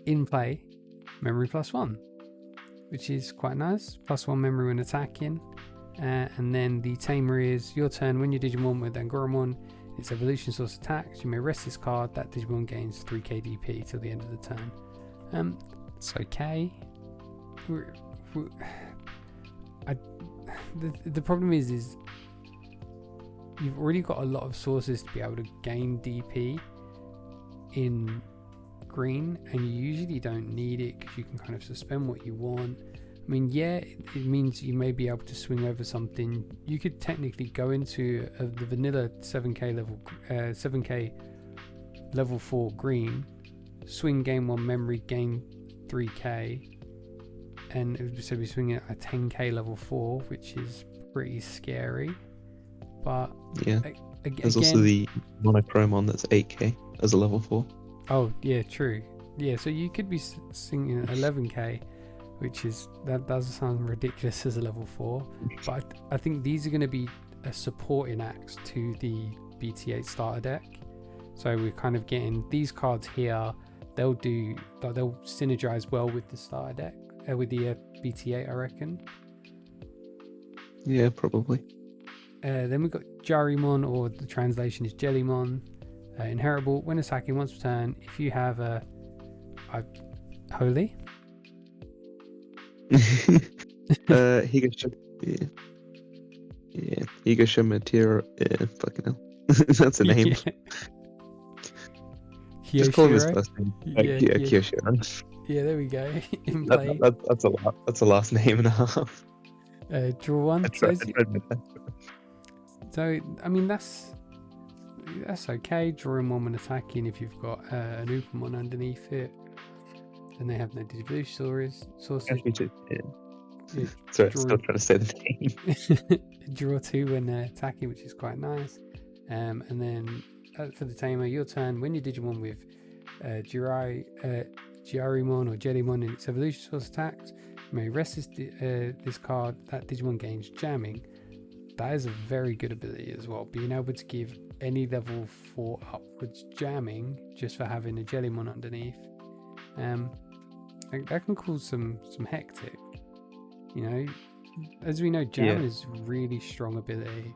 In play, memory +1, which is quite nice. +1 memory when attacking. And then the tamer is your turn. When you Digimon with Angoramon, its evolution source attacks, you may rest this card. That Digimon gains 3k DP till the end of the turn. It's okay. The problem is you've already got a lot of sources to be able to gain DP in green, and you usually don't need it because you can kind of suspend what you want. I mean, yeah, it means you may be able to swing over something. You could technically go into the vanilla 7k level 4 green, swing gain 1 memory, gain 3k, and so we're swinging at a 10k level 4, which is pretty scary. But yeah, there's also the Monochromon that's 8k as a level 4. Oh yeah, true. Yeah, so you could be singing 11k, which is, that does sound ridiculous as a level 4, but I think these are going to be a supporting axe to the BT8 starter deck. So we're kind of getting these cards here. They'll synergize well with the starter deck, with the BT8, I reckon. Yeah, probably. Then we've got Jurimon, or the translation is Jellymon. Inheritable, when attacking once per turn, if you have a Holy? Higashima fucking hell. That's a name. Just call him his first name. Kiyoshiro. Yeah, there we go. In play. That's a last name and a half. Draw 1. So I mean that's okay. Drawing 1 when attacking if you've got an Upamon underneath it. And they have no digivolution sources. Sorry, I'm still trying to say the name. Draw 2 when attacking, which is quite nice. And then for the tamer, your turn. When you Digimon with Jiarimon or Jellymon in its evolution source attacked, you may rest this card. That Digimon gains jamming. That is a very good ability as well. Being able to give any level 4 upwards jamming just for having a Jellymon underneath. That can cause some hectic. As we know, jamming is really strong ability.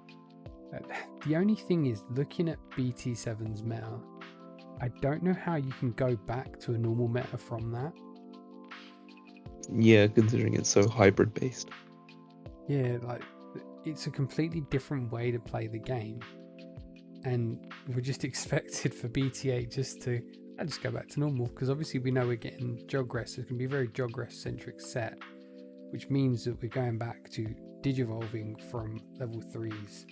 The only thing is, looking at BT7's meta, I don't know how you can go back to a normal meta from that. Yeah, considering it's so hybrid based. Yeah, like it's a completely different way to play the game, and we're just expected for BT8 just go back to normal, because obviously we know we're getting Jogress. It's going to be a very Jogress centric set, which means that we're going back to digivolving from level 3s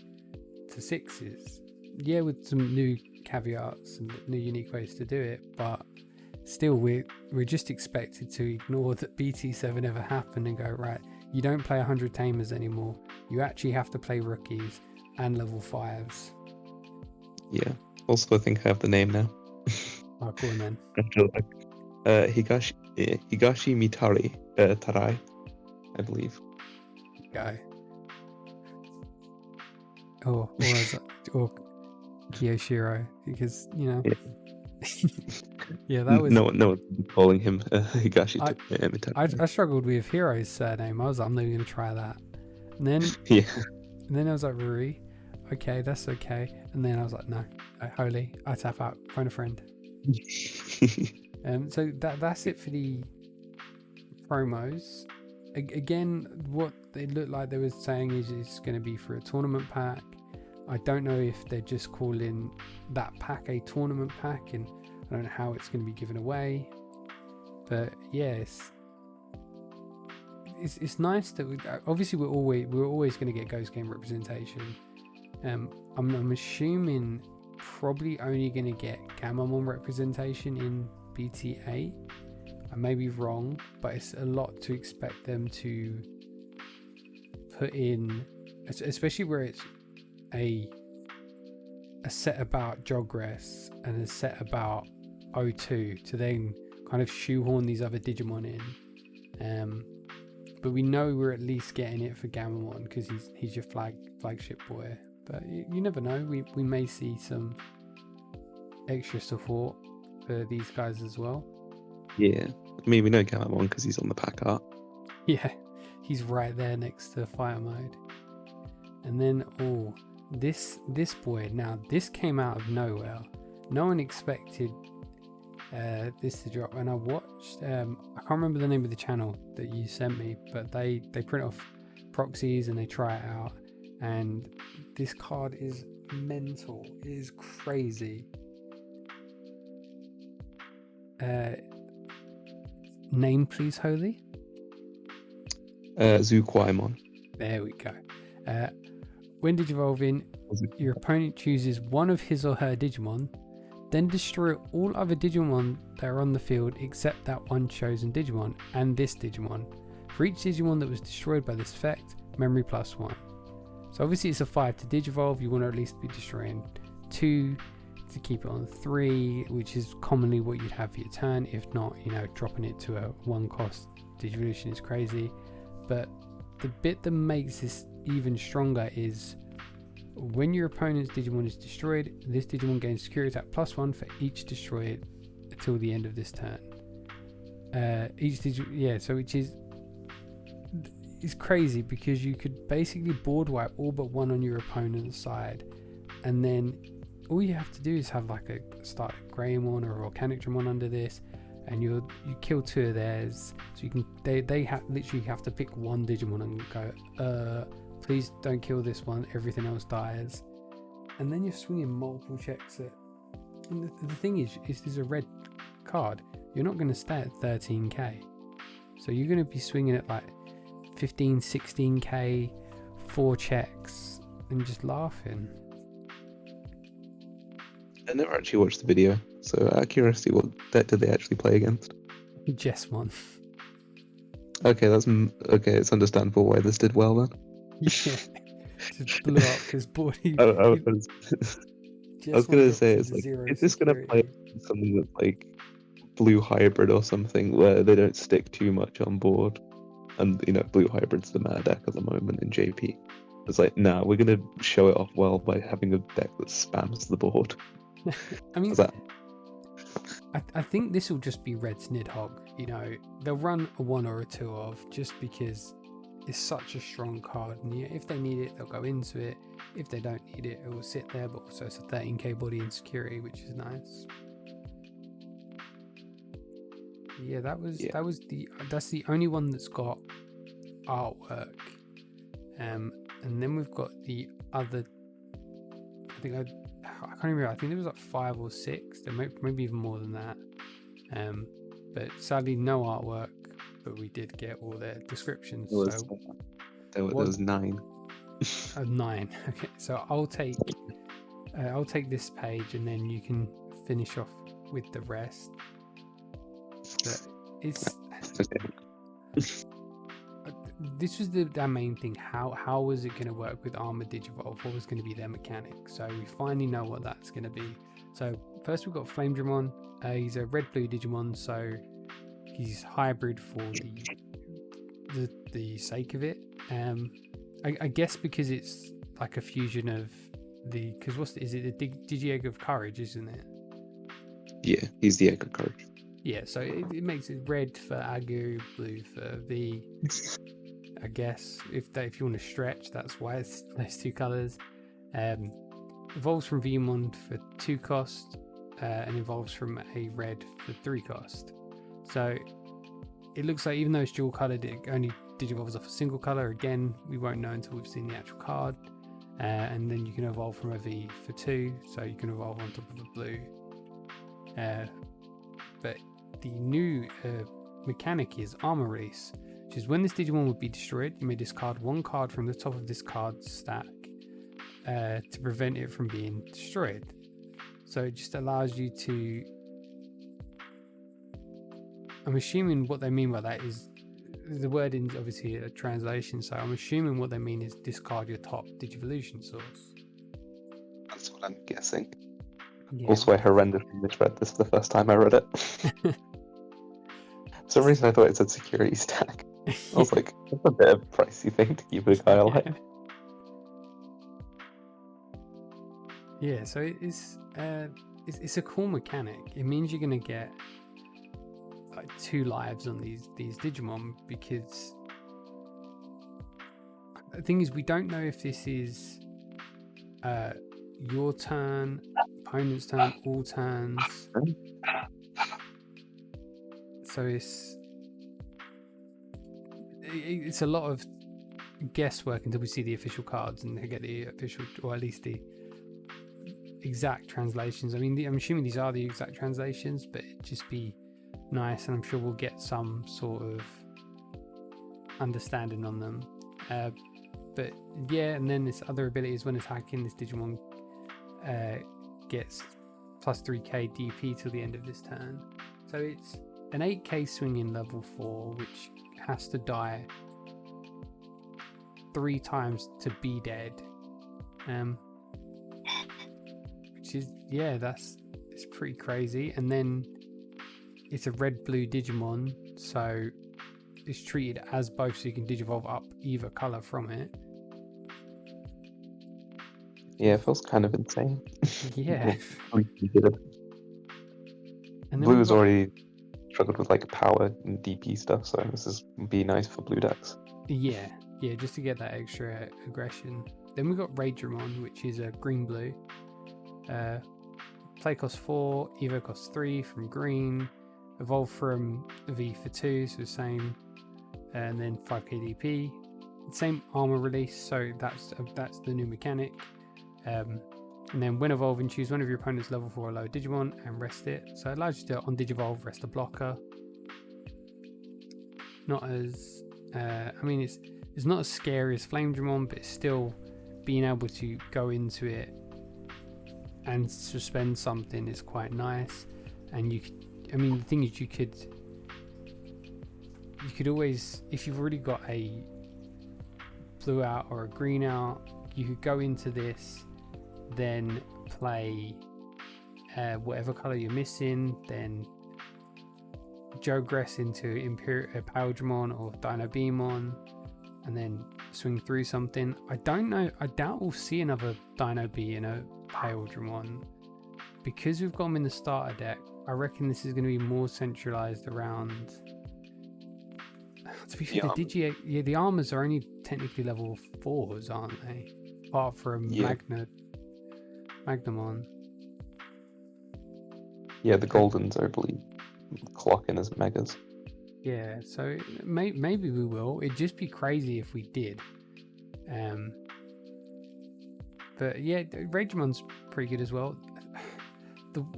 to 6s. Yeah, with some new caveats and new unique ways to do it, but still we're just expected to ignore that BT7 ever happened and go, right, you don't play 100 tamers anymore. You actually have to play rookies and level 5s. Yeah. Also, I think I have the name now. Oh, cool, then. Higashi Mitari Tarai, I believe. Guy. Or Kiyoshiro, because yeah, that was no one's calling him Higashi Mitari. I struggled with Hiro's surname. I was like, I'm never gonna try that. And then and then I was like, Ruri, okay, that's okay. And then I was like, no, holy, I tap out, phone a friend. So that's it for the promos. Again, what it looked like they were saying is it's going to be for a tournament pack. I don't know if they're just calling that pack a tournament pack, and I don't know how it's going to be given away. But yes, it's nice that obviously we're always going to get Ghost Game representation. I'm assuming probably only going to get Gammamon representation in BT8. I may be wrong, but it's a lot to expect them to put in, especially where it's a set about Jogress and a set about O2, to then kind of shoehorn these other Digimon in. But we know we're at least getting it for Gammamon because he's your flagship boy. But you never know. We may see some extra support for these guys as well. Yeah, I mean, we know Gammamon because he's on the pack art. Yeah, he's right there next to Fire Mode. And then this boy, now this came out of nowhere. No one expected this to drop, and I watched I can't remember the name of the channel that you sent me, but they print off proxies and they try it out, and this card is mental. It is crazy. Name please, Holy. Tsukaimon. There we go. When digivolving, your opponent chooses one of his or her Digimon, then destroy all other Digimon that are on the field except that one chosen Digimon and this Digimon. For each Digimon that was destroyed by this effect, memory +1. So obviously it's a 5 to digivolve. You want to at least be destroying 2 to keep it on 3, which is commonly what you'd have for your turn. If not, dropping it to a 1 cost digivolution is crazy. But the bit that makes this even stronger is when your opponent's Digimon is destroyed, this Digimon gains security attack +1 for each destroyed until the end of this turn. So which is crazy, because you could basically board wipe all but one on your opponent's side, and then all you have to do is have like a started Gammamon or Volcanic Dramon under this, and you kill 2 of theirs. So you can they literally have to pick one Digimon and go, please don't kill this one, everything else dies. And then you're swinging multiple checks at, and the thing is this is a red card. You're not going to stay at 13k, so you're going to be swinging at like 15, 16k, 4 checks, and just laughing. I never actually watched the video, so out of curiosity, what deck did they actually play against? Jessmon. Okay, it's understandable why this did well then. Yeah. just blew up his board. He I was just gonna went up say, to it's the like, zero is this gonna play security. something that's like blue hybrid or something where they don't stick too much on board? And blue hybrid's the meta deck at the moment in JP. It's like, nah, we're gonna show it off well by having a deck that spams the board. I mean, Is that I think this will just be Red's Nidhogg. They'll run a 1 or a 2 of, just because it's such a strong card. And if they need it, they'll go into it. If they don't need it, it will sit there. But also, it's a 13k body and security, which is nice. Yeah, that's the only one that's got artwork. And then we've got the other. I can't remember. I think there was like 5 or 6. There maybe even more than that. But sadly, no artwork. But we did get all their descriptions. there was 9. 9. Okay, so I'll take this page, and then you can finish off with the rest. But this was the main thing. How was it going to work with Armor Digivolve? What was going to be their mechanic? So we finally know what that's going to be. So first we've got Flame Dramon. He's a red-blue Digimon, so he's hybrid for the sake of it. I guess because it's like a fusion of is it the Digi-Egg of Courage, isn't it? Yeah, he's the Egg of Courage. Yeah, so it makes it red for Agu, blue for V. I guess if you want to stretch, that's why it's those 2 colors. Evolves from Vmon for 2 cost, and evolves from a red for 3 cost. So it looks like even though it's dual colored, it only digivolves off a single color. Again, we won't know until we've seen the actual card. And then you can evolve from a V for 2, so you can evolve on top of a blue. But the new mechanic is Armor Release, which is when this Digimon would be destroyed, you may discard 1 card from the top of this card stack to prevent it from being destroyed. So it just allows you to... I'm assuming what they mean by that is the word is obviously a translation, so I'm assuming what they mean is discard your top Digivolution source. That's what I'm guessing. Yeah. Also, I horrendously misread this the first time I read it. For some reason, I thought it said security stack. I was like, that's a bit of a pricey thing to keep a guy alive. Yeah, so it's a cool mechanic. It means you're gonna get like 2 lives on these Digimon, because the thing is, we don't know if this is your turn, opponent's turn, all turns. So it's a lot of guesswork until we see the official cards and they get the official, or at least the exact translations. I mean, I'm assuming these are the exact translations, but it'd just be nice, and I'm sure we'll get some sort of understanding on them. But yeah, and then this other ability is when attacking, this Digimon gets plus 3k DP till the end of this turn. So it's an 8k swinging level 4, which has to die 3 times to be dead. Which is, yeah, it's pretty crazy. And then it's a red-blue Digimon, so it's treated as both, so you can Digivolve up either color from it. Yeah, it feels kind of insane. Yeah. And Blue's already struggled with like power and DP stuff, so this is be nice for blue decks. Yeah, just to get that extra aggression. Then we've got Raidramon, which is a green-blue. Play cost 4, Evo cost 3 from green. Evolve from V for 2, so the same. And then 5k DP. Same armor release, so that's the new mechanic. And then when evolving, choose one of your opponent's level 4 or lower Digimon and rest it. So it allows you to, on Digivolve, rest a blocker. Not as... it's not as scary as Flame Dramon, but it's still being able to go into it and suspend something is quite nice. And you could, the thing is, you could always, if you've already got a blue out or a green out, you could go into this, then play whatever color you're missing, then Jogress into Paildramon or Dinobemon, and then swing through something. I don't know. I doubt we'll see another Dino Bee in a Paildramon. Because we've got them in the starter deck, I reckon this is going to be more centralized around. To be fair, the BT8, the armors are only technically level 4s, aren't they? Apart from Magnamon. Yeah, the Goldens, I believe, clock in as megas. Yeah, so maybe we will. It'd just be crazy if we did. But yeah, Ragemon's pretty good as well.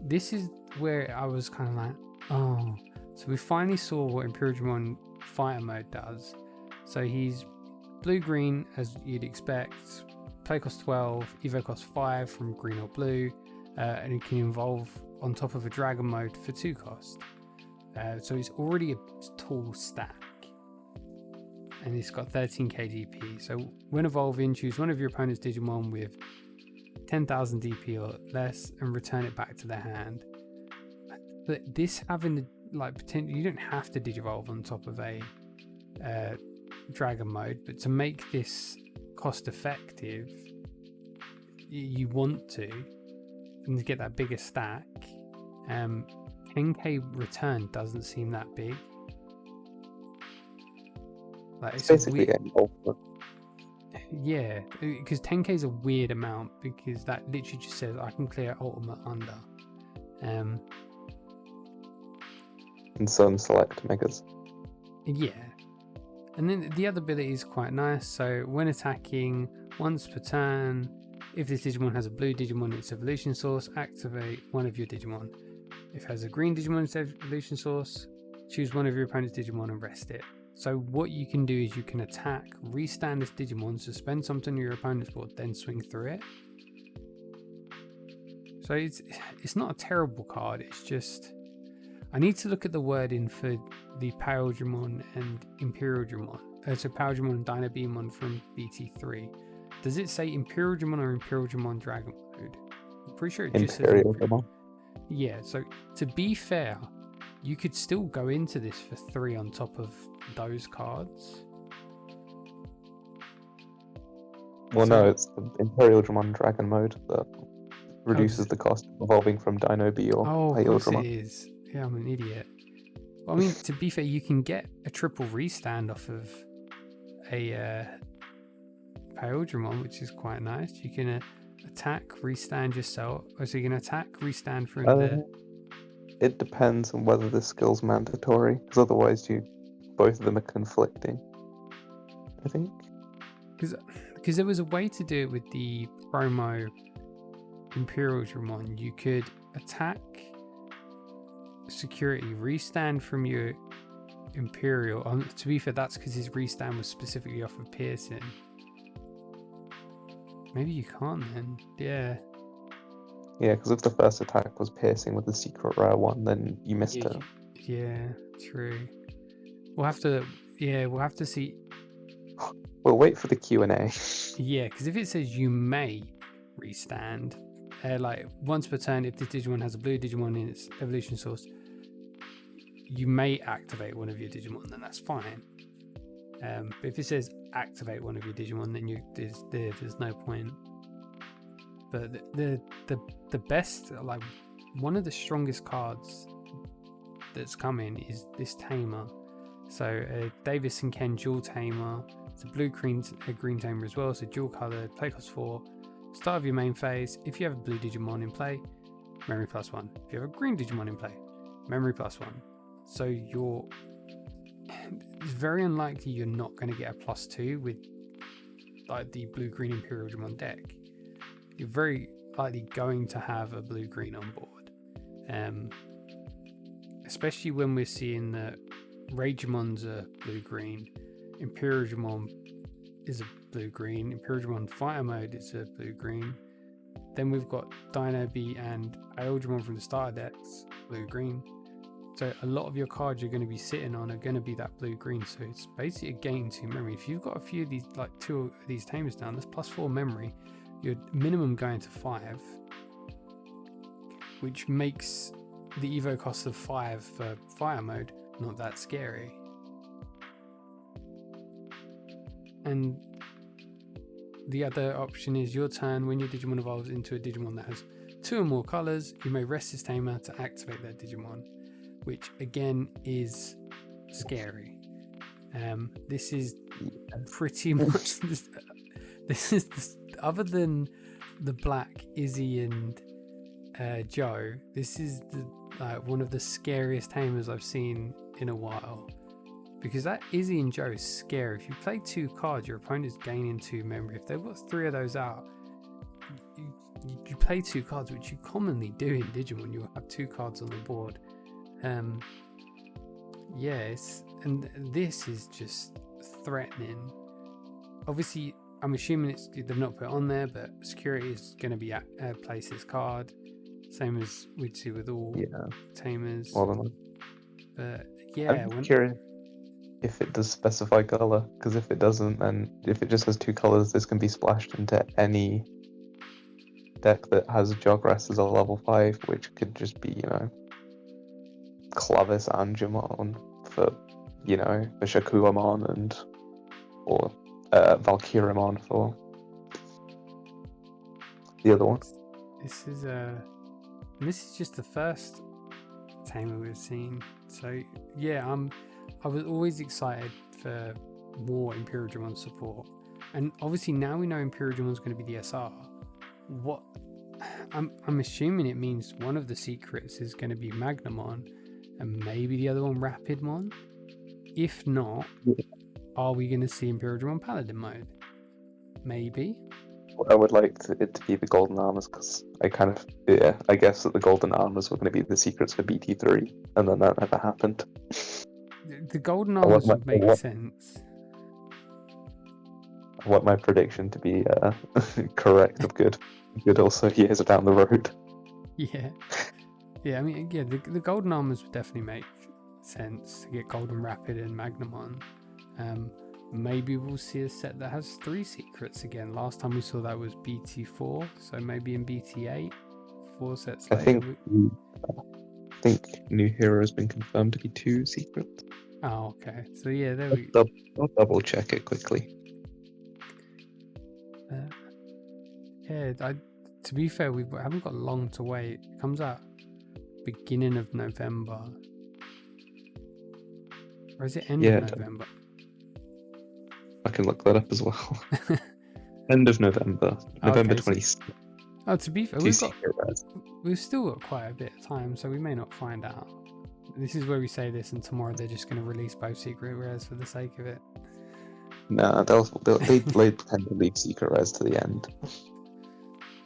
This is where I was kind of like, oh. So we finally saw what Imperialdramon Fighter Mode does. So he's blue-green, as you'd expect. Play cost 12, evo cost 5 from green or blue. And it can evolve on top of a Dragon Mode for 2 cost. So it's already a tall stack. And it's got 13k DP. So when evolving, choose one of your opponent's Digimon with 10,000 DP or less and return it back to their hand. But this having the potential, you don't have to Digivolve on top of a Dragon Mode, but to make this cost effective, you want to, and to get that bigger stack. 10k return doesn't seem that big. It's basically getting ultimate. Yeah, because 10k is a weird amount, because that literally just says I can clear ultimate under. And some select megas. Yeah. And then the other ability is quite nice. So when attacking once per turn, if this Digimon has a blue Digimon in its evolution source, activate one of your Digimon. If it has a green Digimon in its evolution source, choose one of your opponent's Digimon and rest it. So what you can do is you can attack, restand this Digimon, suspend something on your opponent's board, then swing through it. So it's not a terrible card, it's just... I need to look at the wording for the Paildramon and Imperialdramon. So Paildramon and Dinobemon from BT3. Does it say Imperialdramon or Imperialdramon Dragon Mode? I'm pretty sure it just says Imperialdramon. Yeah, so to be fair, you could still go into this for 3 on top of those cards. Well, no, it's the Imperialdramon Dragon Mode that reduces the cost of evolving from Dino Bee or Paildramon. It is. Yeah, I'm an idiot. Well, I mean, to be fair, you can get a triple restand off of a Paildramon, which is quite nice. You can attack, restand yourself. So you can attack, restand from the... It depends on whether the skill's mandatory, because otherwise both of them are conflicting, I think. Because there was a way to do it with the promo Imperialdramon. You could attack, security, restand from your Imperial. To be fair, that's because his restand was specifically off of piercing. Maybe you can't then. Yeah. Yeah, because if the first attack was piercing with the secret rare one, then you missed it. Yeah, true. We'll have to see. We'll wait for the Q&A. Yeah, because if it says you may restand, once per turn, if this Digimon has a blue Digimon in its evolution source, you may activate one of your Digimon, then that's fine. But if it says activate one of your Digimon, then there's no point. But the best, one of the strongest cards that's coming is this Tamer. So Davis and Ken dual Tamer. It's a blue-green tamer as well, so dual colored, play cost 4. Start of your main phase. If you have a blue Digimon in play, memory +1. If you have a green Digimon in play, memory +1. So it's very unlikely you're not going to get a +2 with the blue-green Imperialdramon deck. You're very likely going to have a blue-green on board. Especially when we're seeing that Ragemon's a blue-green, Imperialdramon is a blue-green, Imperialdramon Fighter Mode is a blue-green. Then we've got Dino Bee and Paildramon from the starter decks, blue-green. So a lot of your cards you're going to be sitting on are going to be that blue-green. So it's basically a gain 2 memory. If you've got a few of these, like 2 of these tamers down, that's +4 memory. You're minimum going to 5, which makes the Evo cost of 5 for fire mode not that scary. And the other option is your turn. When your Digimon evolves into a Digimon that has 2 or more colors, you may rest this tamer to activate that Digimon, which again is scary. This is pretty much this is other than the black Izzy and Joe, this is one of the scariest tamers I've seen in a while, because that Izzy and Joe is scary. If you play 2 cards, your opponent's gaining 2 memory. If they've got 3 of those out, you play 2 cards, which you commonly do in Digimon. You'll have 2 cards on the board. Yes, and this is just threatening. Obviously, I'm assuming they've not put it on there, but security is going to be at places card, same as we'd see with all tamers. But yeah, I'm curious if it does specify color, because if it doesn't, then if it just has 2 colors, this can be splashed into any deck that has Jogress as a level 5, which could just be, Clavis Angemon for, for Shakuamon or Valkyrimon for the other one. This is just the first tamer we've seen. So yeah, I was always excited for more Imperial Dramon support, and obviously now we know Imperial Dramon's going to be the SR. What I'm assuming it means one of the secrets is going to be Magnamon, and maybe the other one Rapidmon. If not, are we going to see Imperial Dramon Paladin mode? Maybe. I would like it to be the Golden Armors, because I guess that the Golden Armors were going to be the secrets for BT3, and then that never happened. The Golden Armors would make sense. I want my prediction to be correct of good also years down the road. Yeah. I mean, the Golden Armors would definitely make sense to get Golden Rapid and Magnamon. Maybe we'll see a set that has 3 secrets again. Last time we saw that was BT4, so maybe in BT8, 4 sets later. I think New Hero has been confirmed to be 2 secrets. Oh, okay. So yeah, there we go. I'll double check it quickly. To be fair, we haven't got long to wait. It comes out beginning of November. Or is it end of November? I can look that up as well. End of November. November 26th. Oh, to be fair, we've still got quite a bit of time, so we may not find out. This is where we say this, and tomorrow they're just going to release both secret rares for the sake of it. Nah, they tend to leave secret rares to the end.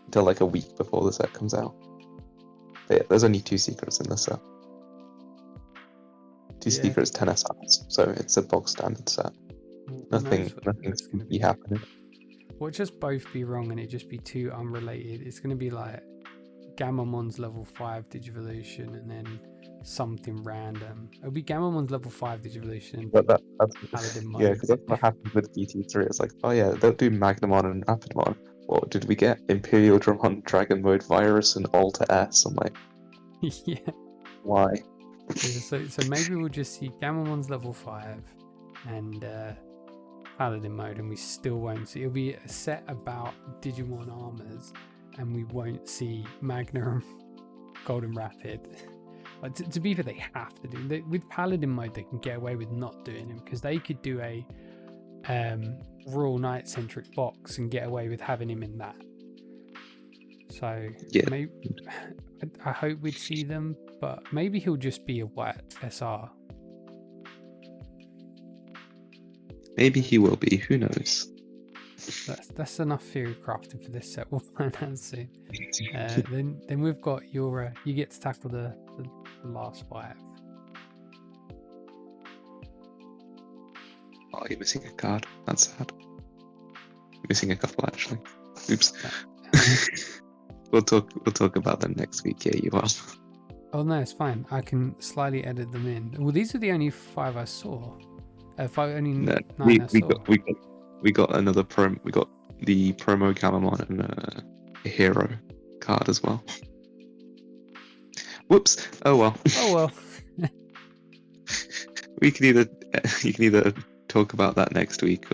Until like a week before the set comes out. But yeah, there's only 2 secrets in the set. 2 secrets, 10 SRs, so it's a box standard set. Nothing's going to be happening. Will it just both be wrong and it just be 2 unrelated? It's going to be like Gammamon's level 5 Digivolution and then something random. It'll be Gammamon's level 5 Digivolution. But that's Paladin mode. Yeah, because that's what happened with BT3. It's like, oh yeah, they'll do Magnamon and Rapidmon. Or did we get Imperial Dramon, Dragon Mode, Virus, and Alter S? I'm like, yeah. Why? Yeah, so maybe we'll just see Gammamon's level 5 and Paladin mode, and we still won't see. It'll be a set about Digimon armors, and we won't see Magna and Golden Rapid. Like, to be fair, they have to do. With Paladin mode, they can get away with not doing him, because they could do a Royal Knight centric box and get away with having him in that. So maybe, I hope we'd see them, but maybe he'll just be a white SR. Maybe he will be, who knows? That's enough theory crafting for this set. We'll find out soon. Then we've got your you get to tackle the last 5. Oh, you're missing a card. That's sad. You're missing a couple, actually. Oops. We'll talk about them next week. Yeah, you are. Oh no, it's fine. I can slightly edit them in. Well, these are the only 5 I saw. Only No, 9 I saw. we got another we got the promo Gammamon and a hero card as well. Whoops! Oh well. Oh well. You can either talk about that next week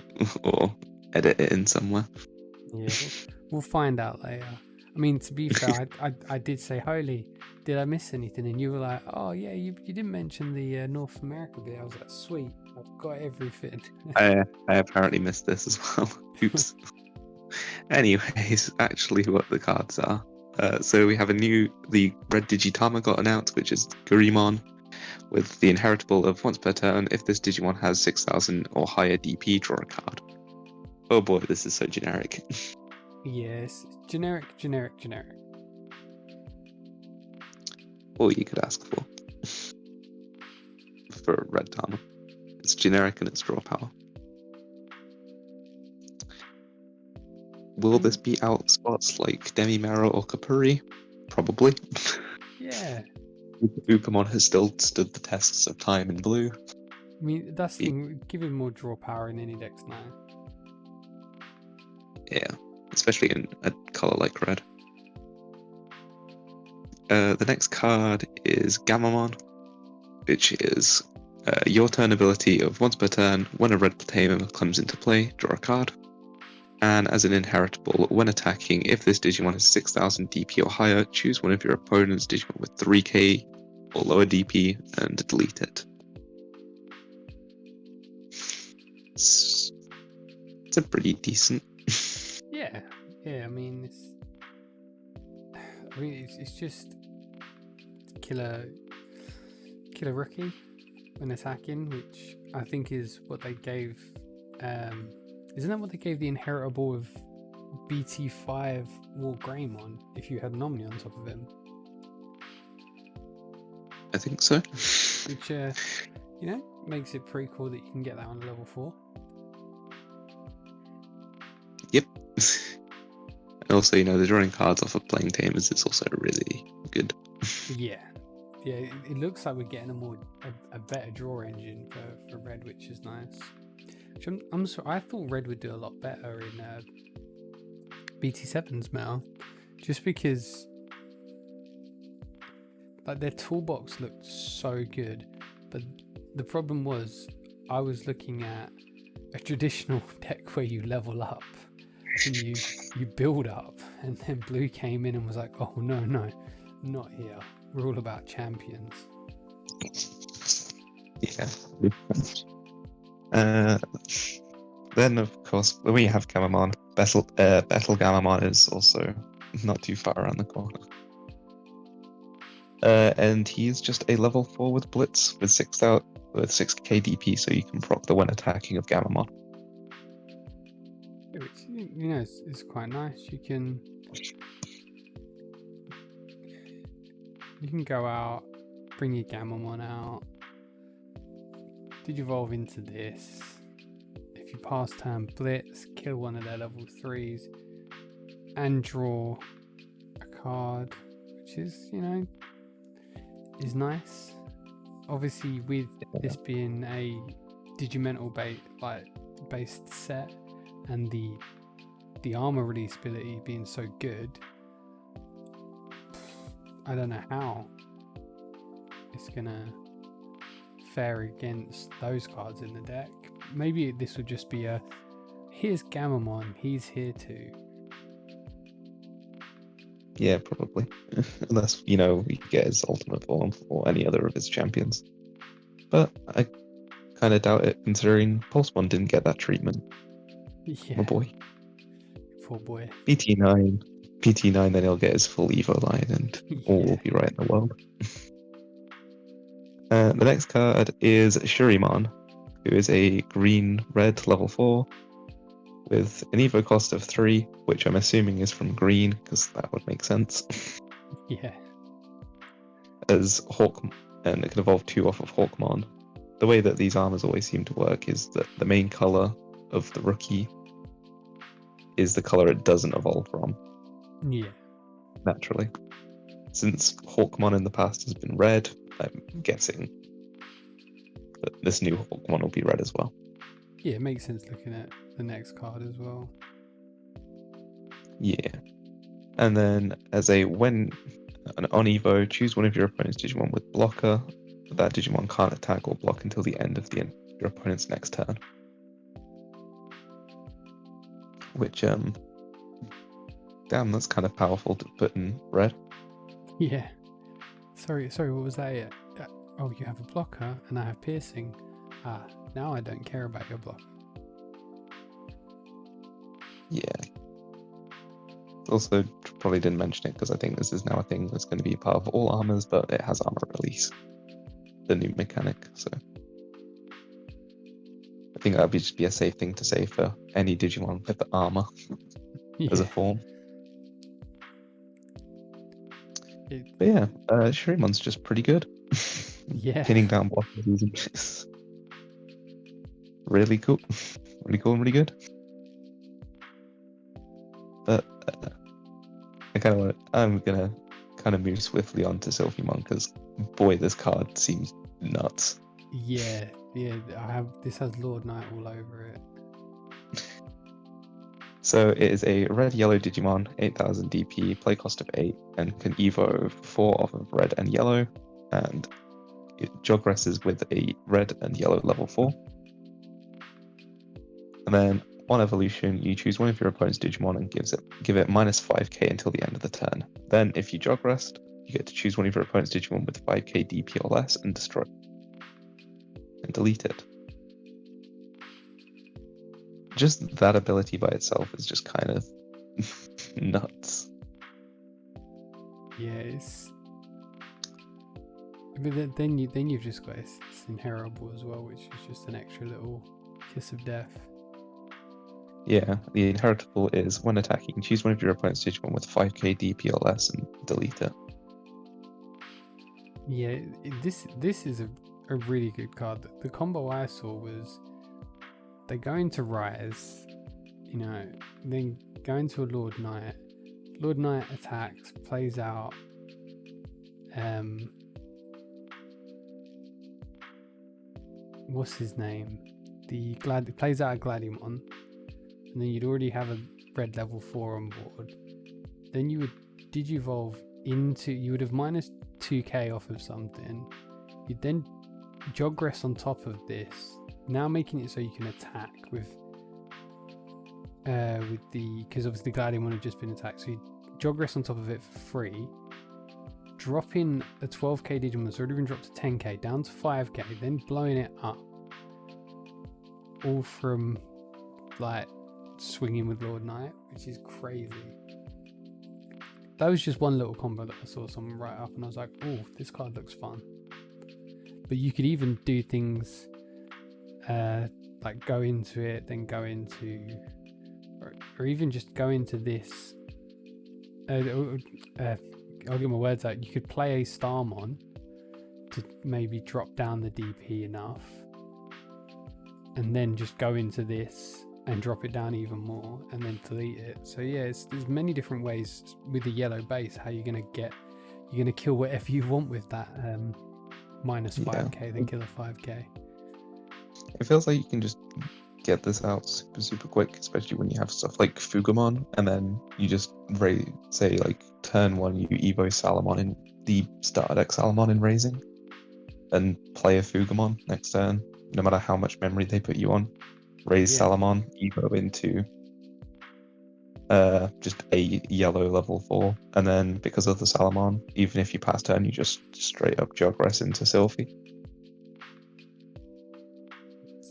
or edit it in somewhere. Yeah, we'll find out later. I mean, to be fair, I did say, "Holy, did I miss anything?" And you were like, "Oh yeah, you didn't mention the North America bit." I was like, "Sweet, I've got everything." I apparently missed this as well. Oops. Anyways, actually, what the cards are. So we have the red Digitama got announced, which is Gamamon, with the inheritable of once per turn. If this Digimon has 6,000 or higher DP, draw a card. Oh boy, this is so generic. Yes, generic. All you could ask for red Tama. It's generic and it's draw power. Will this be out spots like Demimero or Kapuri? Probably. Yeah. Ukamon has still stood the tests of time in blue. I mean, that's the thing. Give him more draw power in any decks now. Yeah, especially in a color like red. The next card is Gammamon, which is your turn ability of once per turn. When a red tamer comes into play, draw a card. And as an inheritable, when attacking, if this Digimon has 6,000 DP or higher, choose one of your opponent's Digimon with 3k or lower DP and delete it. It's a pretty decent. Yeah. I mean, it's just killer rookie when attacking, which I think is what they gave. Isn't that what they gave the inheritable of BT5 War Greymon if you had an Omni on top of him? I think so. Which, makes it pretty cool that you can get that on level 4. Yep. And also, the drawing cards off of playing tamers is also really good. Yeah. It looks like we're getting a better draw engine for red, which is nice. Which I'm sorry, I thought red would do a lot better in BT7's meta, just because like their toolbox looked so good, but the problem was I was looking at a traditional deck where you level up and you build up, and then blue came in and was like, oh no, not here, we're all about champions. Yeah. Then of course when we have Gammamon, Battle Gammamon is also not too far around the corner. And he's just a level 4 with Blitz with 6k DP, so you can proc the when attacking of Gammamon. Which it's quite nice. You can go out, bring your Gammamon out, Digivolve into this. If you pass turn Blitz, kill one of their level 3s, and draw a card, which is is nice. Obviously, with this being a Digimental based set, and the armor release ability being so good, I don't know how it's gonna fare against those cards in the deck. Maybe this would just be here's Gammamon, he's here too. Yeah, probably. Unless, we get his ultimate form or any other of his champions. But I kind of doubt it, considering Pulsemon didn't get that treatment. Yeah. Oh boy. Poor boy. BT9, then he'll get his full Evo line and all will be right in the world. The next card is Shuriman, who is a green-red level 4 with an Evo cost of 3, which I'm assuming is from green, because that would make sense. Yeah. As Hawk, and it can evolve 2 off of Hawkmon. The way that these armors always seem to work is that the main color of the rookie is the color it doesn't evolve from. Yeah. Naturally. since Hawkmon in the past has been red, I'm guessing that this new Hawkmon will be red as well. Yeah, it makes sense looking at the next card as well. Yeah. And then on Evo, choose one of your opponent's Digimon with blocker. That Digimon can't attack or block until the end of your opponent's next turn. Which, damn, that's kind of powerful to put in red. Yeah. Sorry, what was that? Oh, you have a blocker and I have piercing. Now I don't care about your block. Yeah. Also, probably didn't mention it because I think this is now a thing that's going to be part of all armors, but it has armor release, the new mechanic. So I think that would just be a safe thing to say for any Digimon with the armor as a form. But yeah, Shuriman's just pretty good. Yeah. Pinning down blockers is really cool. Really cool and really good. But I'm gonna kind of move swiftly on to Sylphimon because boy, this card seems nuts. Yeah. This has Lord Knight all over it. So it is a red-yellow Digimon, 8000 DP, play cost of 8, and can evo 4 off of red and yellow, and it jogresses with a red and yellow level 4. And then on evolution, you choose one of your opponent's Digimon and give it minus 5k until the end of the turn. Then, if you jogressed, you get to choose one of your opponent's Digimon with 5k DP or less and destroy and delete it. Just that ability by itself is just kind of nuts. Yeah, but then you've just got it's inheritable as well, which is just an extra little kiss of death. Yeah, the inheritable is when attacking, choose one of your opponent's Digimon with 5k DP or less and delete it. Yeah, this is a really good card. The combo I saw was they go into Rise, then go into a Lord Knight. Lord Knight attacks, plays out what's his name? Plays out a Gammamon, and then you'd already have a red level 4 on board. Then you would digivolve into, you would have minus 2k off of something. You'd then jogress on top of this, now making it so you can attack with because obviously the Gammamon had just been attacked, so you jogress on top of it for free, drop in a 12k Digimon that's already been dropped to 10k down to 5k, then blowing it up, all from like swinging with Lord Knight, which is crazy. That was just one little combo that I saw someone write up and I was like, oh, this card looks fun. But you could even do things like go into it, then go into, or even just go into this. I'll get my words out. You could play a Starmon to maybe drop down the DP enough, and then just go into this and drop it down even more, and then delete it. So yeah, there's many different ways with the yellow base how you're gonna kill whatever you want with that minus 5k, then kill a 5k. It feels like you can just get this out super quick, especially when you have stuff like Fugamon, and then you just say like turn 1 you evo Salamon in the starter deck Salamon in Raising, and play a Fugamon next turn, no matter how much memory they put you on. Raise Salamon, evo into just a yellow level 4, and then because of the Salamon, even if you pass turn, you just straight up jogress into Sylphie.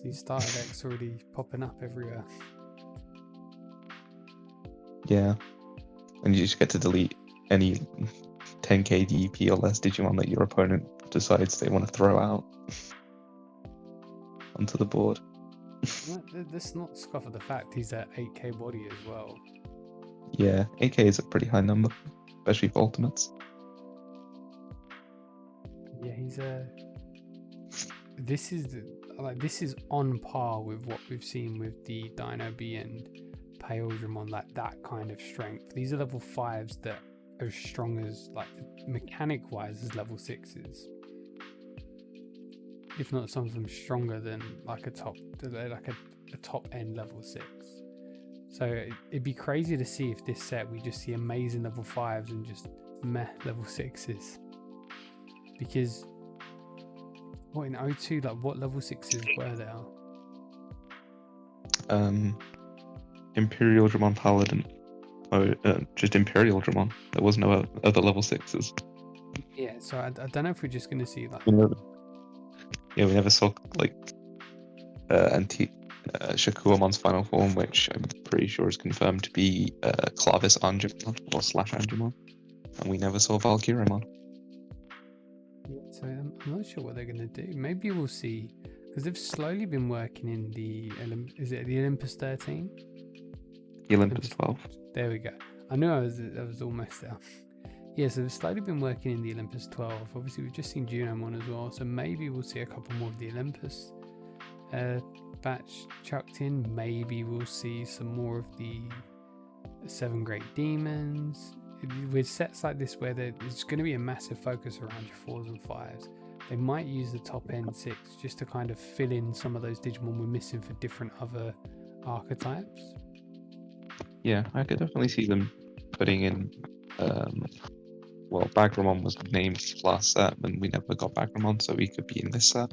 These starter decks already popping up everywhere. Yeah, and you just get to delete any 10k DP or less Digimon that your opponent decides they want to throw out onto the board. Let's not scoff at the fact he's at 8k body as well. Yeah, 8k is a pretty high number, especially for ultimates. Yeah, he's this is on par with what we've seen with the Dino B and Paildramon, like that kind of strength. These are level 5s that as strong as, like, mechanic wise, as level 6s, if not some of them stronger than like a top end level 6. So it'd be crazy to see if this set we just see amazing level 5s and just meh level 6s, because what in O2, like, what level 6s were there? Imperial Dramon Paladin. Just Imperial Dramon. There was no other level 6s. Yeah, so I don't know if we're just going to see, like... We never saw, like, Shakuamon's final form, which I'm pretty sure is confirmed to be Clavis Angemon, or slash Angemon. And we never saw Valkyriamon. So I'm not sure what they're going to do. Maybe we'll see, because they've slowly been working in the... Is it the Olympus 13? The Olympus 12. There we go. I knew I was almost there. Yeah, so they've slowly been working in the Olympus 12. Obviously, we've just seen Juno Mod as well, so maybe we'll see a couple more of the Olympus batch chucked in. Maybe we'll see some more of the 7 Great Demons. With sets like this where there's going to be a massive focus around your 4s and 5s, they might use the top end 6 just to kind of fill in some of those Digimon we're missing for different other archetypes. Yeah, I could definitely see them putting in... Bagramon was named last set, and we never got Bagramon, so he could be in this set.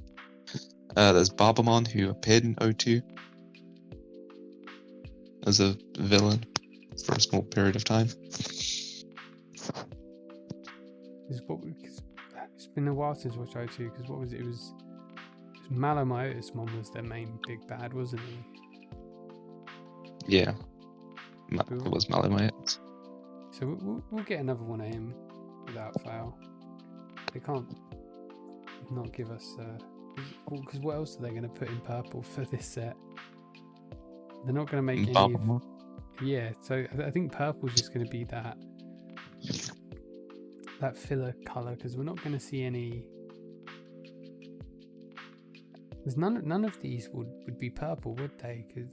There's Barbamon, who appeared in O2 as a villain for a small period of time. It's been a while since I watched O2, because what was it? It was Malomyotismon was their main big bad, wasn't he? Yeah, it was Malomyotis. So we'll get another one of him without fail. They can't not give us... because what else are they going to put in purple for this set? They're not going to make any... Yeah, so I think purple's just going to be that filler colour, because we're not going to see any... Because none of these would be purple, would they? Because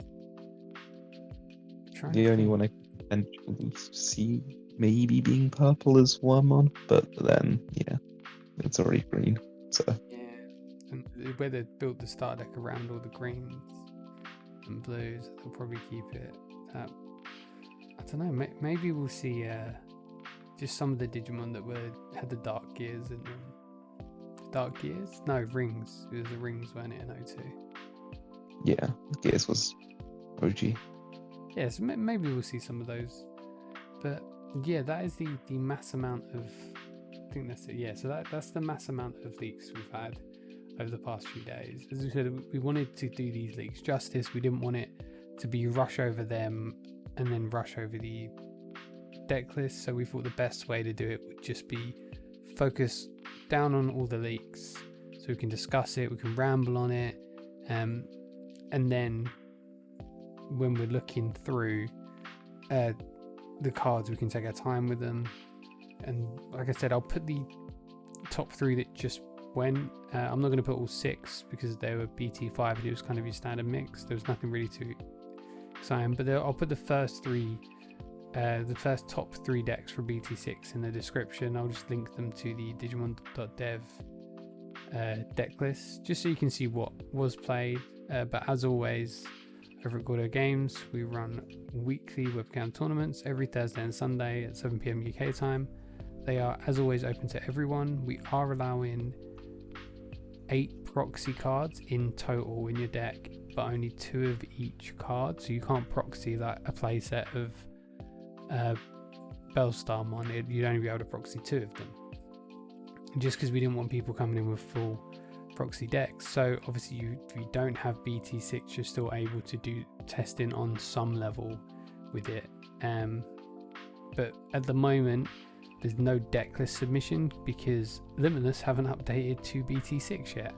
the only one I can potentially see maybe being purple is Wormmon, but then, yeah, it's already green, so... Yeah, and where they built the start deck around all the greens and blues, they'll probably keep it. I don't know, maybe we'll see just some of the Digimon that had the dark gears in them. Dark gears? No, rings. It was the rings, weren't it, in O2? Yeah, gears was OG. Yeah, so maybe we'll see some of those. But yeah, that is the mass amount of... I think that's it. Yeah, so that's the mass amount of leaks we've had over the past few days. As we said, we wanted to do these leaks justice. We didn't want it to be rush over them and then rush over the deck list. So we thought the best way to do it would just be focus down on all the leaks, so we can discuss it, we can ramble on it, and then when we're looking through the cards, we can take our time with them. And like I said, I'll put the top 3 that just went. I'm not going to put all 6 because they were BT5 and it was kind of your standard mix. There was nothing really too exciting, but I'll put the first 3, the first top 3 decks for BT6 in the description. I'll just link them to the Digimon.dev deck list, just so you can see what was played. But as always, over at Gordo Games, we run weekly webcam tournaments every Thursday and Sunday at 7 PM UK time. They are, as always, open to everyone. We are allowing 8 proxy cards in total in your deck, but only 2 of each card. So you can't proxy like a playset of Bellstarmon. You'd only be able to proxy 2 of them, just because we didn't want people coming in with full proxy decks. So obviously if you don't have BT6, you're still able to do testing on some level with it. But at the moment, there's no deck list submission because Limitless haven't updated to BT6 yet,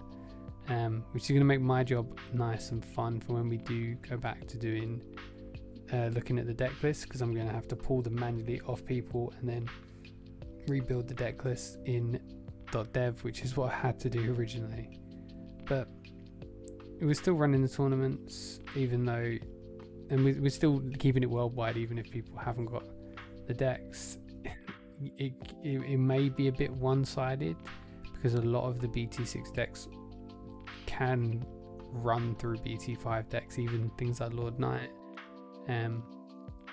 which is going to make my job nice and fun for when we do go back to doing looking at the deck list, because I'm going to have to pull them manually off people and then rebuild the deck list in .dev, which is what I had to do originally. But we're still running the tournaments, even though, and we're still keeping it worldwide, even if people haven't got the decks. it may be a bit one-sided because a lot of the BT6 decks can run through BT5 decks, even things like Lord Knight.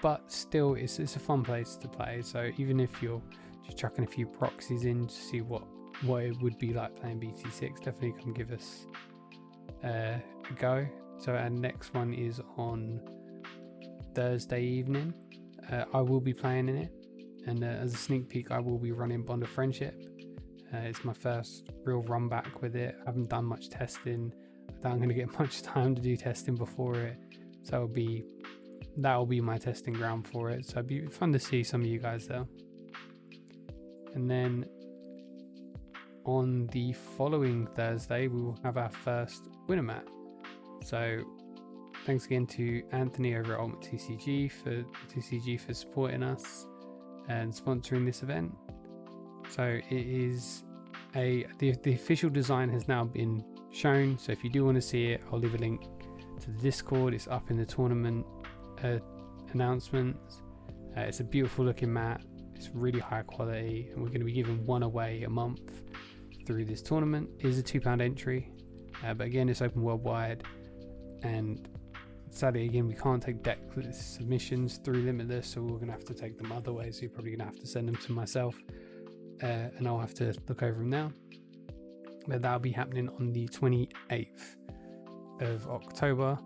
But still, it's a fun place to play. So even if you're just chucking a few proxies in to see what it would be like playing BT6, definitely come give us a go. So our next one is on Thursday evening. I will be playing in it, and as a sneak peek, I will be running Bond of Friendship. It's my first real run back with it. I haven't done much testing. I doubt I'm going to get much time to do testing before it, so that'll be my testing ground for it. So it'd be fun to see some of you guys there. And then on the following Thursday, we will have our first winner mat. So thanks again to Anthony over at Ultimate TCG for supporting us and sponsoring this event. So it is the official design has now been shown. So if you do want to see it, I'll leave a link to the Discord. It's up in the tournament announcements. It's a beautiful looking mat. It's really high quality, and we're going to be giving one away a month through this tournament. It is a £2 entry, but again, it's open worldwide. And sadly, again, we can't take deck submissions through Limitless, so we're going to have to take them other ways. So you're probably going to have to send them to myself, and I'll have to look over them now. But that'll be happening on the 28th of October.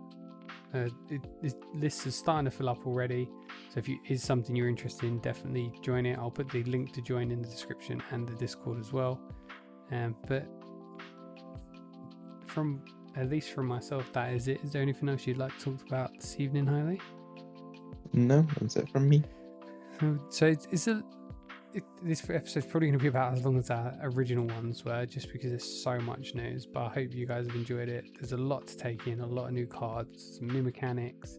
This list is starting to fill up already, so if it is something you're interested in, definitely join it. I'll put the link to join in the description and the Discord as well. But at least from myself, that is it. Is there anything else you'd like to talk about this evening, Hailey? No, that's it from me. So this episode's probably going to be about as long as our original ones were, just because there's so much news. But I hope you guys have enjoyed it. There's a lot to take in, a lot of new cards, some new mechanics,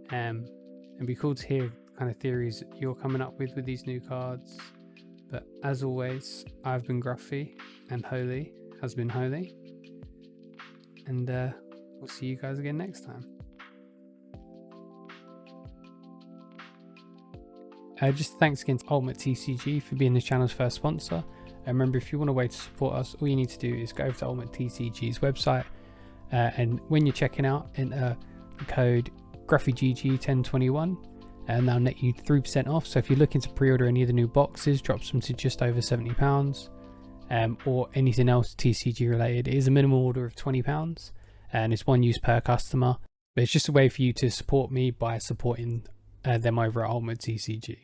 and it'd be cool to hear kind of theories that you're coming up with these new cards. But as always, I've been Gruffy, and Holy has been Holy. And we'll see you guys again next time. Just thanks again to Ultimate TCG for being the channel's first sponsor. And remember, if you want a way to support us, all you need to do is go over to Ultimate TCG's website, and when you're checking out, enter the code GruffyGG1021, and that'll net you 3% off. So if you're looking to pre-order any of the new boxes, drops them to just over £70. Or anything else TCG related. It is a minimum order of £20, and it's one use per customer, but it's just a way for you to support me by supporting them over at Ultimate TCG.